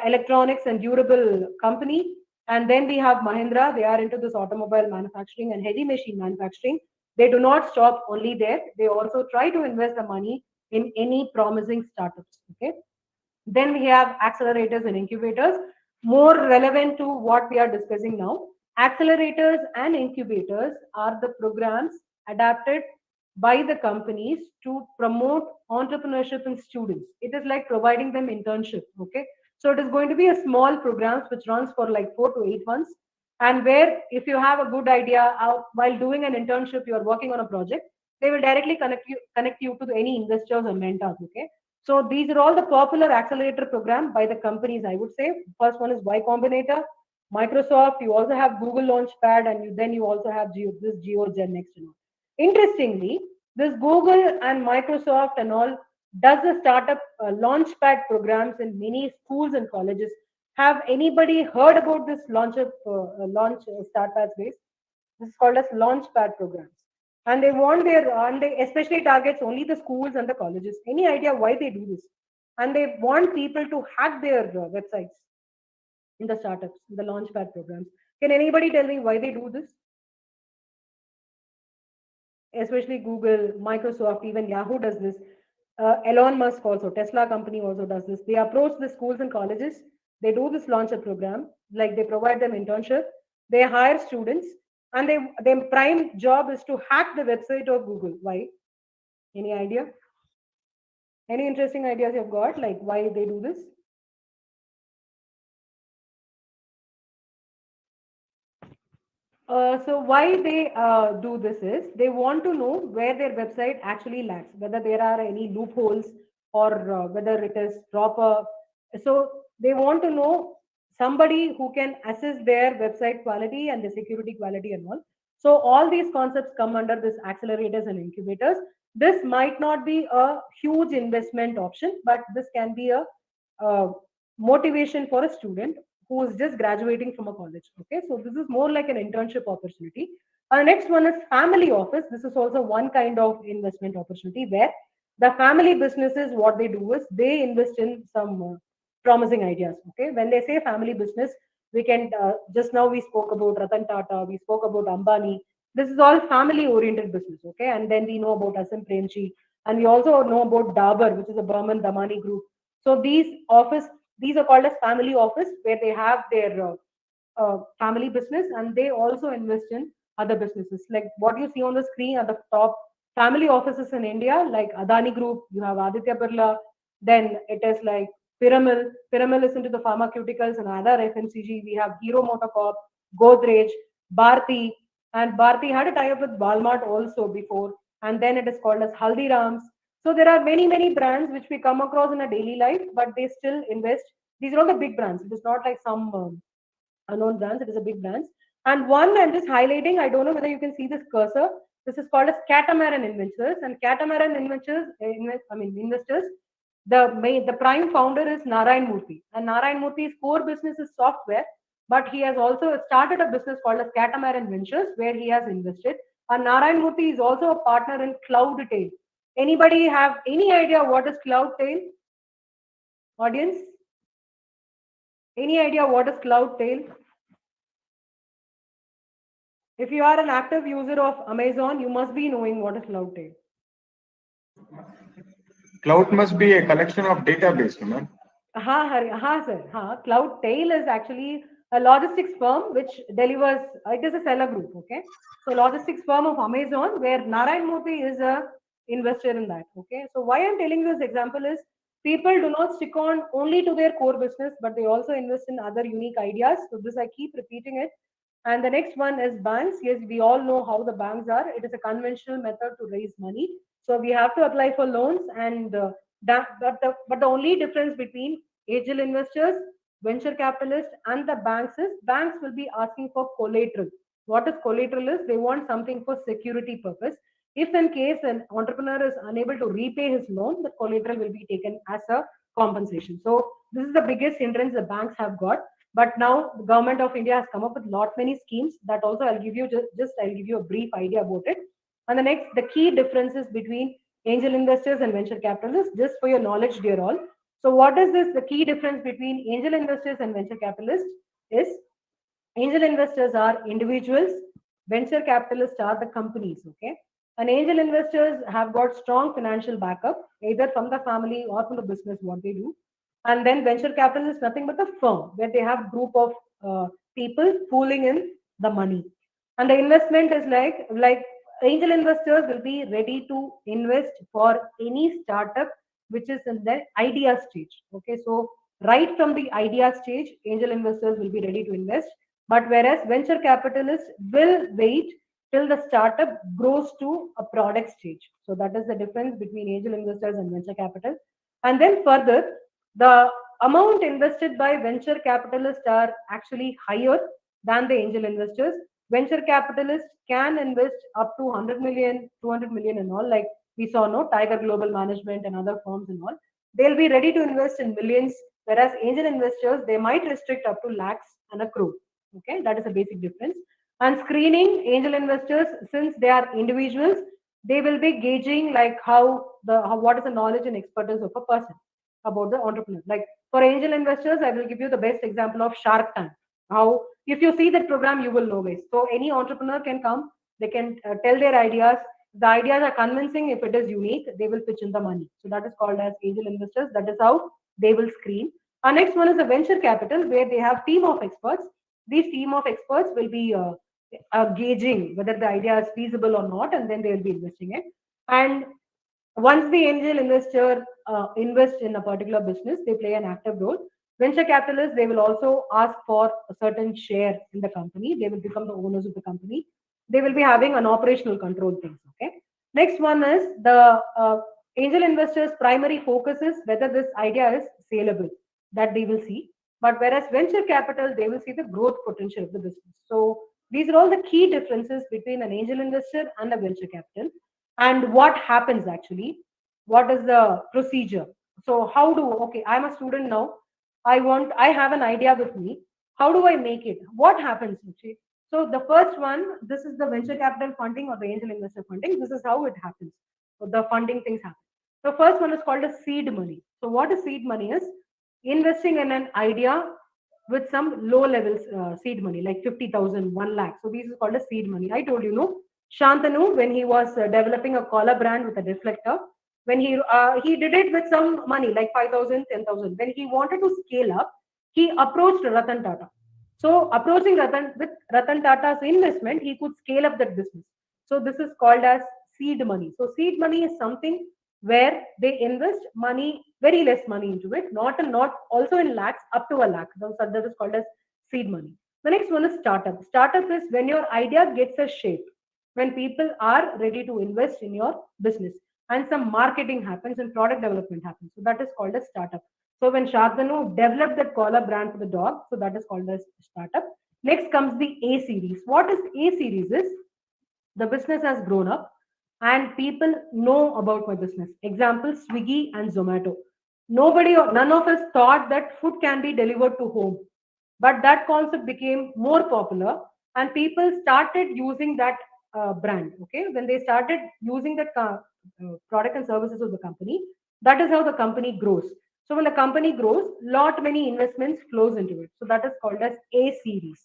electronics and durable company. And then we have Mahindra. They are into this automobile manufacturing and heavy machine manufacturing. They do not stop only there. They also try to invest the money in any promising startups. Okay. Then we have accelerators and incubators, more relevant to what we are discussing now. Accelerators and incubators are the programs adapted by the companies to promote entrepreneurship in students. It is like providing them internship. Okay. So it is going to be a small programs which runs for like 4 to 8 months, and where if you have a good idea while doing an internship, you are working on a project, they will directly connect you to any investors or mentors. Okay, so these are all the popular accelerator program by the companies, I would say. First one is Y Combinator, Microsoft. You also have Google Launchpad, and then you also have this GeoGen next. Interestingly, this Google and Microsoft and all does the startup launchpad programs in many schools and colleges. Have anybody heard about this launch startup space? This is called as launchpad programs. And they want and they especially targets only the schools and the colleges. Any idea why they do this? And they want people to hack their websites in the startups, in the launchpad programs. Can anybody tell me why they do this? Especially Google, Microsoft, even Yahoo does this. Elon Musk also, Tesla company also does this. They approach the schools and colleges. They do this launcher program, like they provide them internship. They hire students, and their prime job is to hack the website of Google. Why? Any idea? Any interesting ideas you've got, like why they do this? So why they do this is they want to know where their website actually lacks, whether there are any loopholes or whether it is proper. So they want to know somebody who can assess their website quality and the security quality and all. So all these concepts come under this accelerators and incubators. This might not be a huge investment option, but this can be a motivation for a student who is just graduating from a college. Okay, so this is more like an internship opportunity. The next one is family office. This is also one kind of investment opportunity where the family businesses, what they do is they invest in some promising ideas. Okay, when they say family business, we can just now we spoke about Ratan Tata, we spoke about Ambani. This is all family oriented business. Okay, and then we know about Asim Premji, and we also know about Dabur, which is a Burman Damani group. So these are called as family office, where they have their family business and they also invest in other businesses. Like what you see on the screen at the top, family offices in India, like Adani Group, you have Aditya Birla, then it is like Piramal. Piramal is into the pharmaceuticals and other FMCG. We have Hero Motocorp, Godrej, Bharti, and Bharti had a tie-up with Walmart also before, and then it is called as Haldirams. So there are many, many brands which we come across in a daily life, but they still invest. These are all the big brands. It is not like some unknown brands. It is a big brands. And one I'm just highlighting. I don't know whether you can see this cursor. This is called as Catamaran Investors. And Catamaran Investors, investors. The prime founder is Narayan Murthy, and Narayan Murthy's core business is software, but he has also started a business called as Catamaran Ventures where he has invested. And Narayan Murthy is also a partner in Cloudtail. Anybody have any idea what is Cloudtail? Audience? Any idea what is Cloudtail? If you are an active user of Amazon, you must be knowing what is Cloudtail. Cloud must be a collection of database, man. Sir. Cloudtail is actually a logistics firm which delivers, it is a seller group, okay? So logistics firm of Amazon where Narayan Murthy is a investor in that, okay? So why I'm telling this example is people do not stick on only to their core business, but they also invest in other unique ideas. So this I keep repeating it. And the next one is banks. Yes, we all know how the banks are. It is a conventional method to raise money. So we have to apply for loans, and but the only difference between angel investors, venture capitalists, and the banks is banks will be asking for collateral. What is collateral is they want something for security purpose. If in case an entrepreneur is unable to repay his loan, the collateral will be taken as a compensation. So this is the biggest hindrance the banks have got. But now the government of India has come up with lot many schemes that also I'll give you I'll give you a brief idea about it. And the key differences between angel investors and venture capitalists, just for your knowledge, dear all. So what is this? The key difference between angel investors and venture capitalists is angel investors are individuals, venture capitalists are the companies. Okay. And angel investors have got strong financial backup, either from the family or from the business, what they do. And then venture capital is nothing but a firm where they have group of people pooling in the money. And the investment is like angel investors will be ready to invest for any startup which is in the idea stage. Okay, so right from the idea stage, angel investors will be ready to invest. But whereas venture capitalists will wait till the startup grows to a product stage. So that is the difference between angel investors and venture capital. And then further, the amount invested by venture capitalists are actually higher than the angel investors. Venture capitalists can invest up to 100 million, 200 million and all, like we saw, no, Tiger Global Management and other firms and all. They'll be ready to invest in millions, whereas angel investors, they might restrict up to lakhs and a crore. Okay, that is a basic difference. And screening angel investors, since they are individuals, they will be gauging like what is the knowledge and expertise of a person about the entrepreneur. Like for angel investors, I will give you the best example of Shark Tank. How if you see that program, you will know guys. So any entrepreneur can come, they can tell their ideas. The ideas are convincing. If it is unique, they will pitch in the money. So that is called as angel investors. That is how they will screen. Our next one is a venture capital, where they have team of experts. These team of experts will be gauging whether the idea is feasible or not, and then they will be investing it. And once the angel investor invests in a particular business, they play an active role. Venture capitalists, they will also ask for a certain share in the company. They will become the owners of the company. They will be having an operational control things. Okay. Next one is the angel investors' primary focus is whether this idea is saleable. That they will see. But whereas venture capital, they will see the growth potential of the business. So these are all the key differences between an angel investor and a venture capital. And what happens actually, what is the procedure? So how do, okay, I'm a student now, I have an idea with me, how do I make it, what happens actually? So the first one, this is the venture capital funding or the angel investor funding. This is how it happens. So the funding things happen. The first one is called a seed money. So what a seed money is, investing in an idea with some low levels seed money like 50,000, 1 lakh. So this is called a seed money. I told you, no, Shantanu, when he was developing a collar brand with a reflector, when he did it with some money like 5,000, 10,000. When he wanted to scale up, he approached Ratan Tata. So approaching Ratan Tata's investment, he could scale up that business. So this is called as seed money. So seed money is something where they invest money, very less money into it, not also in lakhs, up to a lakh. So that is called as seed money. The next one is startup. Startup is when your idea gets a shape, when people are ready to invest in your business and some marketing happens and product development happens. So that is called a startup. So when Shantanu developed that collar brand for the dog, so that is called as startup. Next comes the A series. What is A series is, the business has grown up and people know about my business. Example, Swiggy and Zomato. None of us thought that food can be delivered to home. But that concept became more popular and people started using that brand. Okay. When they started using the product and services of the company, that is how the company grows. So when the company grows, lot many investments flows into it. So that is called as A series.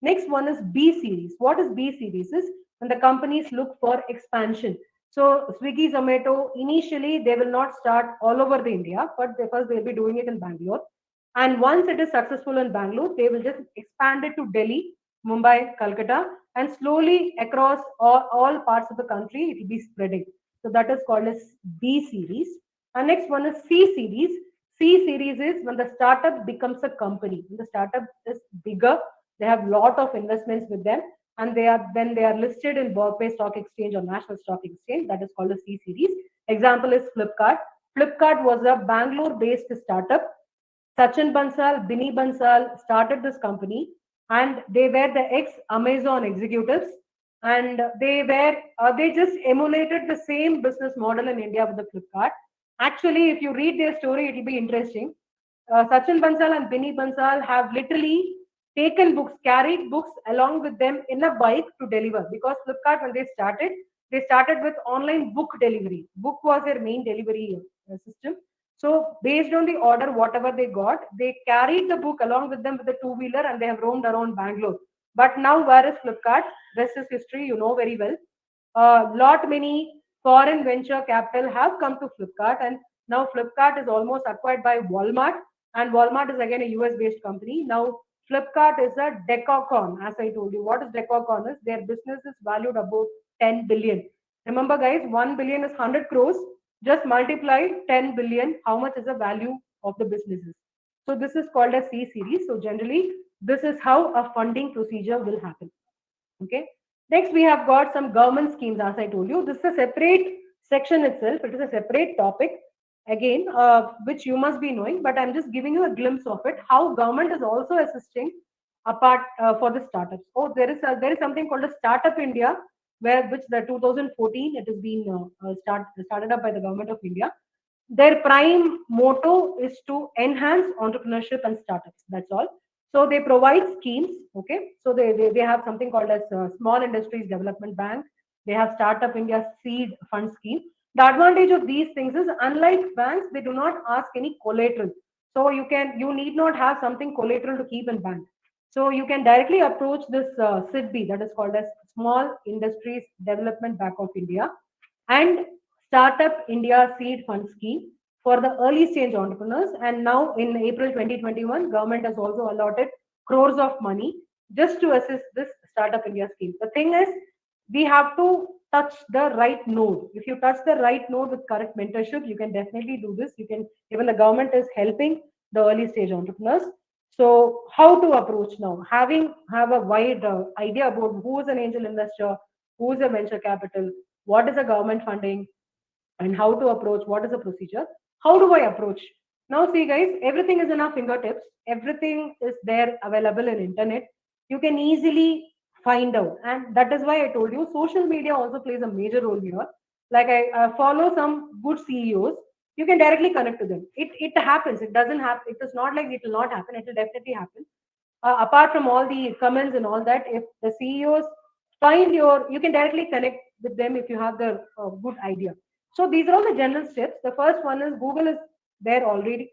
Next one is B series. What is B series is when the companies look for expansion. So Swiggy, Zomato, initially they will not start all over the India, but because they'll be doing it in Bangalore. And once it is successful in Bangalore, they will just expand it to Delhi, Mumbai, Calcutta, and slowly across all parts of the country, it will be spreading. So that is called as B series. And next one is C series. C series is when the startup becomes a company. When the startup is bigger, they have lot of investments with them, and when they are listed in Bombay Stock Exchange or National Stock Exchange, that is called a C series. Example is Flipkart. Flipkart was a Bangalore-based startup. Sachin Bansal, Binny Bansal started this company, and they were the ex-Amazon executives, and they just emulated the same business model in India with the Flipkart. Actually, if you read their story, it will be interesting. Sachin Bansal and Binny Bansal have literally taken books, carried books along with them in a bike to deliver. Because Flipkart, when they started with online book delivery. Book was their main delivery system. So based on the order, whatever they got, they carried the book along with them with a two-wheeler and they have roamed around Bangalore. But now where is Flipkart? Rest is history, you know very well. Lot many foreign venture capital have come to Flipkart, and now Flipkart is almost acquired by Walmart, and Walmart is again a US based company. Now Flipkart is a decacorn, as I told you. What is decacorn is, their business is valued about 10 billion. Remember guys, 1 billion is 100 crores. Just multiply 10 billion, how much is the value of the businesses? So this is called a C series. So generally, this is how a funding procedure will happen. Okay. Next, we have got some government schemes, as I told you. This is a separate section itself. It is a separate topic, again, which you must be knowing, but I'm just giving you a glimpse of it, how government is also assisting apart for the startups. Oh, there is something called a Startup India, which the 2014, it has been started up by the government of India. Their prime motto is to enhance entrepreneurship and startups. That's all. So they provide schemes. Okay, so they have something called as Small Industries Development Bank. They have Startup India Seed Fund Scheme. The advantage of these things is, unlike banks, they do not ask any collateral. So you need not have something collateral to keep in bank. So you can directly approach this SIDB, that is called as Small Industries Development Bank of India, and Startup India Seed Fund Scheme for the early stage entrepreneurs. And now in April 2021, government has also allotted crores of money just to assist this Startup India scheme. The thing is, we have to touch the right node. If you touch the right node with correct mentorship, you can definitely do this. You can, even the government is helping the early stage entrepreneurs. So how to approach now? Have a wide idea about who is an angel investor, who is a venture capital, what is a government funding, and how to approach, what is the procedure, how do I approach. Now see guys, everything is in our fingertips, everything is there available in internet. You can easily find out, and that is why I told you social media also plays a major role here. Like I follow some good CEOs, you can directly connect to them. It happens, it doesn't happen, it is not like it will not happen, it will definitely happen. Apart from all the comments and all that, if the CEOs find you can directly connect with them if you have the good idea. So these are all the general steps. The first one is Google is there already.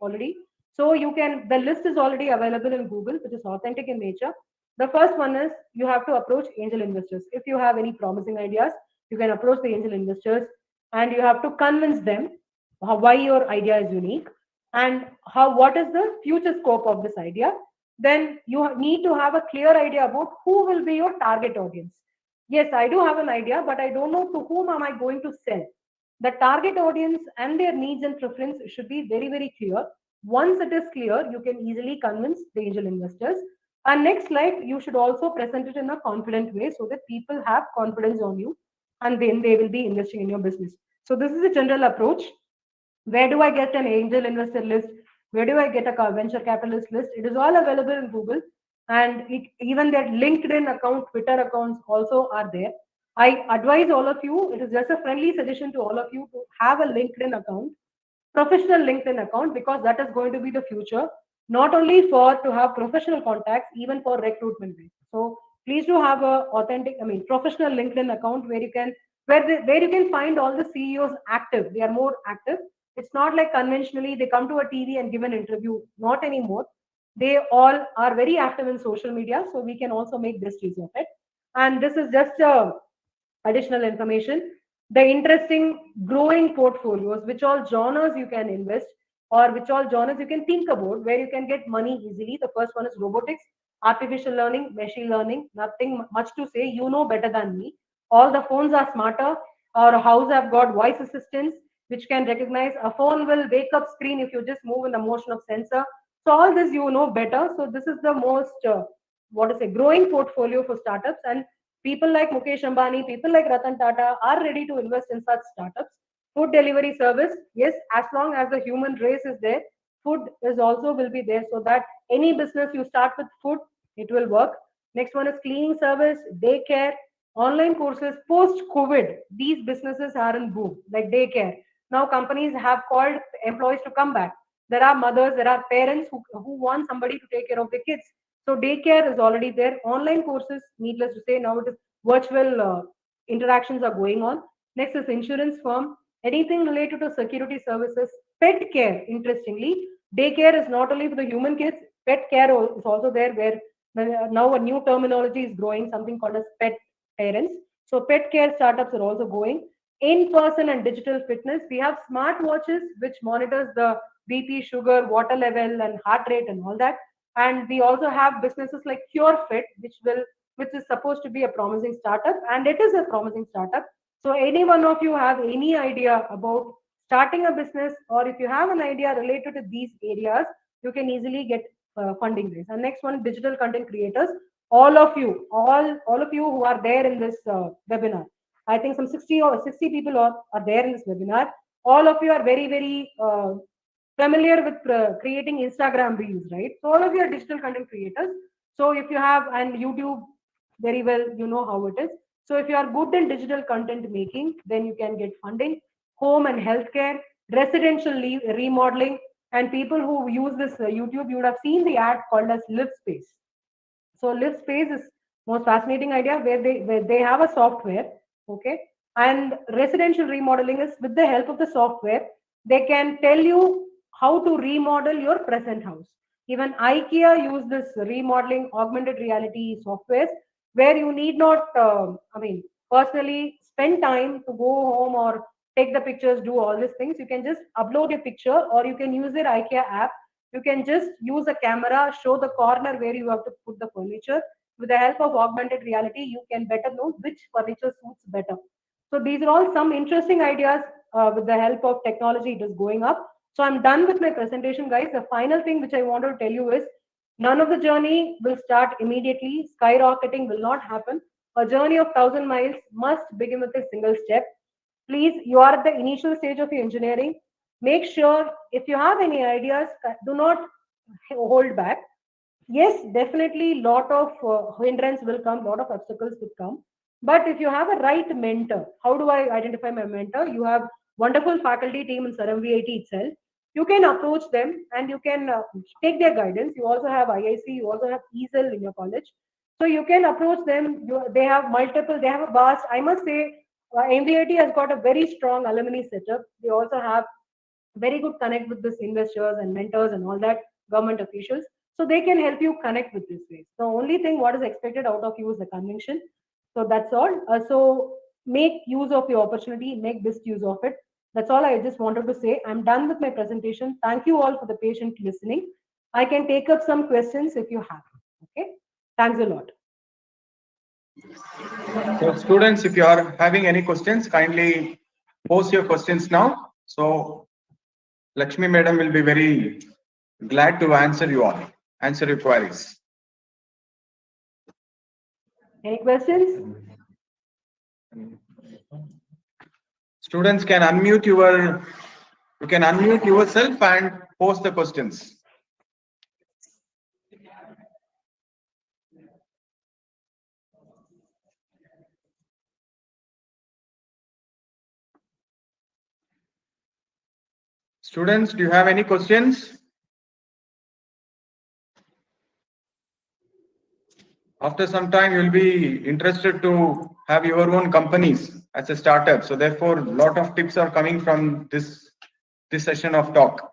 So you can, the list is already available in Google, which is authentic in nature. The first one is you have to approach angel investors. If you have any promising ideas, you can approach the angel investors and you have to convince them why your idea is unique and what is the future scope of this idea. Then you need to have a clear idea about who will be your target audience. Yes, I do have an idea, but I don't know to whom am I going to sell. The target audience and their needs and preference should be very, very clear. Once it is clear, you can easily convince the angel investors. And next, like, you should also present it in a confident way so that people have confidence on you and then they will be investing in your business. So this is a general approach. Where do I get an angel investor list? Where do I get a venture capitalist list? It is all available in Google, and even their LinkedIn account, Twitter accounts also are there. I advise all of you, it is just a friendly suggestion to all of you to have a LinkedIn account, professional LinkedIn account, because that is going to be the future, not only for to have professional contacts, even for recruitment. So please do have a authentic, professional LinkedIn account where you can where you can find all the CEOs active. They are more active. It's not like conventionally they come to a TV and give an interview. Not anymore. They all are very active in social media, so we can also make this use of it. And this is just additional information. The interesting growing portfolios, which all genres you can invest, or which all genres you can think about, where you can get money easily. The first one is robotics, artificial learning, machine learning. Nothing much to say. You know better than me. All the phones are smarter. Our house have got voice assistants which can recognize. A phone will wake up screen if you just move in the motion of sensor. So all this you know better. So this is the most what is a growing portfolio for startups, and people like Mukesh Ambani, people like Ratan Tata are ready to invest in such startups. Food delivery service, yes, as long as the human race is there, food is also will be there, so that any business you start with food, it will work. Next one is cleaning service, daycare, online courses. Post COVID, these businesses are in boom, like daycare. Now companies have called employees to come back. There are mothers, there are parents who want somebody to take care of their kids. So daycare is already there. Online courses, needless to say, now it is virtual interactions are going on. Next is insurance firm. Anything related to security services, pet care. Interestingly, daycare is not only for the human kids. Pet care is also there, where now a new terminology is growing, something called as pet parents. So pet care startups are also going. In-person and digital fitness. We have smart watches which monitors the BP, sugar, water level, and heart rate, and all that. And we also have businesses like CureFit, which is supposed to be a promising startup, and it is a promising startup. So any one of you have any idea about starting a business, or if you have an idea related to these areas, you can easily get funding this. And next one, digital content creators. All of you who are there in this webinar, I think some 60 people are there in this webinar. All of you are very, very familiar with creating Instagram reels, right? So all of you are digital content creators. So if you have, and YouTube, very well, you know how it is. So if you are good in digital content making, then you can get funding. Home and healthcare, residential remodeling, And people who use this YouTube, you would have seen the ad called as Live Space. So Live Space is most fascinating idea where they have a software, okay, and residential remodeling is with the help of the software they can tell you how to remodel your present house. Even IKEA use this remodeling augmented reality softwares where you need not, personally spend time to go home or take the pictures, do all these things. You can just upload a picture or you can use their IKEA app. You can just use a camera, show the corner where you have to put the furniture. With the help of augmented reality, you can better know which furniture suits better. So these are all some interesting ideas with the help of technology. It is going up. So I'm done with my presentation, guys. The final thing which I want to tell you is none of the journey will start immediately. Skyrocketing will not happen. A journey of 1,000 miles must begin with a single step. Please, you are at the initial stage of your engineering. Make sure if you have any ideas, do not hold back. Yes, definitely, lot of hindrance will come, lot of obstacles will come. But if you have a right mentor, how do I identify my mentor? You have wonderful faculty team in SRMVIT itself. You can approach them and you can take their guidance. You also have IIC, you also have ESL in your college. So you can approach them. They have multiple, they have a vast, I must say, MVIT has got a very strong alumni setup. They also have very good connect with this investors and mentors and all that government officials, so they can help you connect with this way. The only thing what is expected out of you is the conviction. So that's all. So make use of your opportunity, make best use of it. That's all I just wanted to say. I'm done with my presentation. Thank you all for the patient listening. I can take up some questions if you have. Okay, thanks a lot. So students, if you are having any questions, kindly post your questions now. So Lakshmi madam will be very glad to answer your queries. Any questions? Students can you can unmute yourself and post the questions. Students, do you have any questions? After some time, you'll be interested to have your own companies as a startup. So therefore, a lot of tips are coming from this session of talk.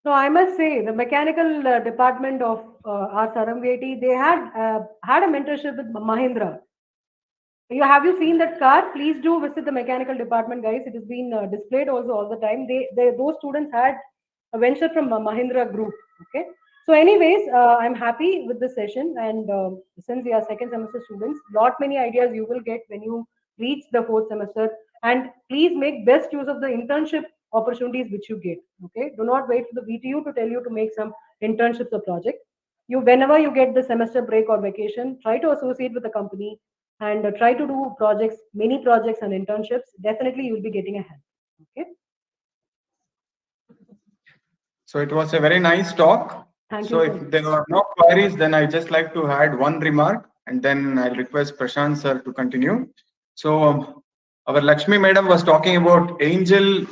So I must say, the mechanical department of our SRMVIT, they had a mentorship with Mahindra. Have you seen that car? Please do visit the mechanical department, guys. It has been displayed also all the time. Those students had a venture from Mahindra Group. Okay. So, anyways, I'm happy with the session, and since we are second semester students, lot many ideas you will get when you reach the fourth semester. And please make best use of the internship opportunities which you get. Okay. Do not wait for the VTU to tell you to make some internships or project. Whenever you get the semester break or vacation, try to associate with the company and try to do projects, many projects and internships. Definitely you'll be getting ahead. Okay. So it was a very nice talk. Thank so you. If there are no queries, then I just like to add one remark and then I'll request Prashant sir to continue. So our Lakshmi madam was talking about angel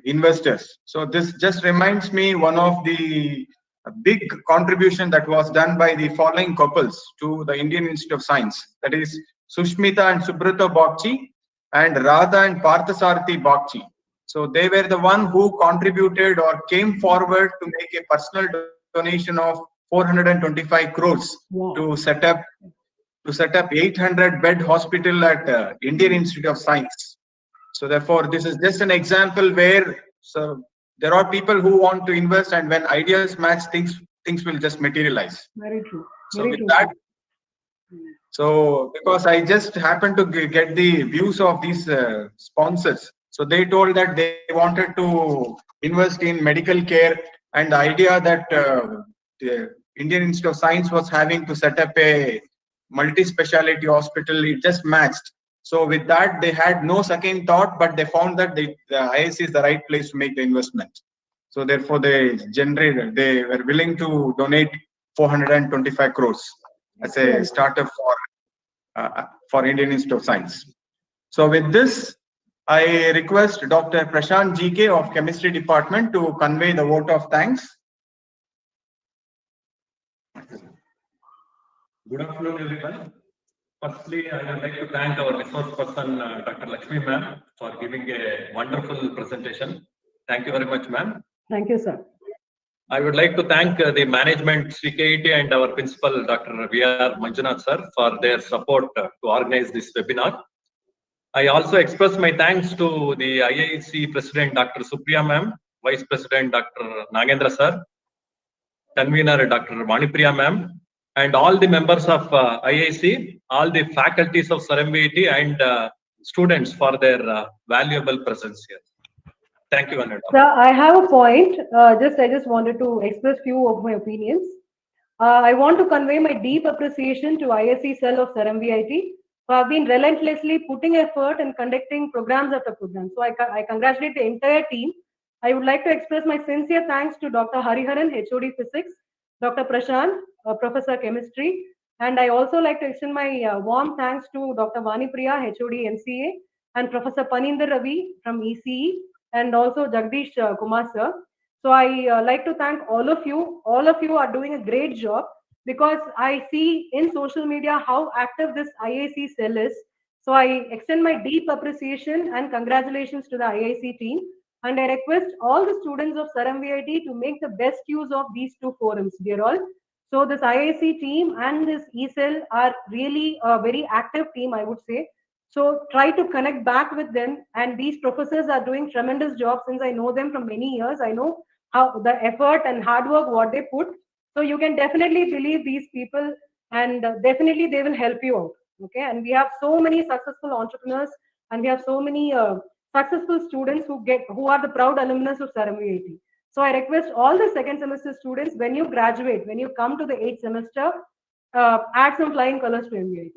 investors. So this just reminds me one of the big contribution that was done by the following couples to the Indian Institute of Science. That is Sushmita and Subrata Bagchi and Radha and Parthasarthi Bagchi. So they were the one who contributed or came forward to make a personal donation of 425 crores Wow. to set up 800 bed hospital at Indian Institute of Science. So therefore, this is just an example where there are people who want to invest, and when ideas match, things will just materialize. Very true. So with that, so because I just happened to get the views of these sponsors, so they told that they wanted to invest in medical care, and the idea that the Indian Institute of Science was having to set up a multi-speciality hospital, it just matched. So with that, they had no second thought, but they found that the IIC is the right place to make the investment. So therefore, they were willing to donate 425 crores as a startup for Indian Institute of Science. So with this, I request Dr. Prashant GK of Chemistry Department to convey the vote of thanks. Good afternoon, everyone. Firstly, I would like to thank our resource person, Dr. Lakshmi ma'am, for giving a wonderful presentation. Thank you very much, ma'am. Thank you, sir. I would like to thank the management, CKIT, and our principal, Dr. V.R. Manjunath sir, for their support to organize this webinar. I also express my thanks to the IIC President, Dr. Supriya ma'am, Vice President, Dr. Nagendra sir, Convener, Dr. Vanipriya ma'am, and all the members of IIC, all the faculties of SRMVIT and students for their valuable presence here. Thank you, Anand. Sir, I have a point. I just wanted to express few of my opinions. I want to convey my deep appreciation to ISC cell of SRMVIT who have been relentlessly putting effort and conducting programs after programs. So I congratulate the entire team. I would like to express my sincere thanks to Dr. Hariharan, HOD Physics, Dr. Prashant, Professor Chemistry, and I also like to extend my warm thanks to Dr. Vanipriya, HOD MCA, and Professor Paninder Ravi from ECE, and also Jagdish Kumar sir. So I like to thank all of you. All of you are doing a great job because I see in social media how active this IIC cell is. So I extend my deep appreciation and congratulations to the IIC team. And I request all the students of SRMVIT to make the best use of these two forums, dear all. So this IIC team and this eCell are really a very active team, I would say. So try to connect back with them. And these professors are doing tremendous job since I know them from many years. I know how the effort and hard work what they put. So you can definitely believe these people and definitely they will help you out. Okay. And we have so many successful entrepreneurs and we have so many successful students who are the proud alumnus of SRMVIT. So I request all the second semester students, when you graduate, when you come to the 8th semester, add some flying colors to MVIT.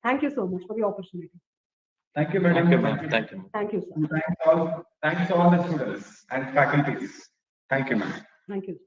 Thank you so much for the opportunity. Thank you, madam. Thank you. Thank you, sir. Thanks all the students and faculties. Thank you, ma'am. Thank you.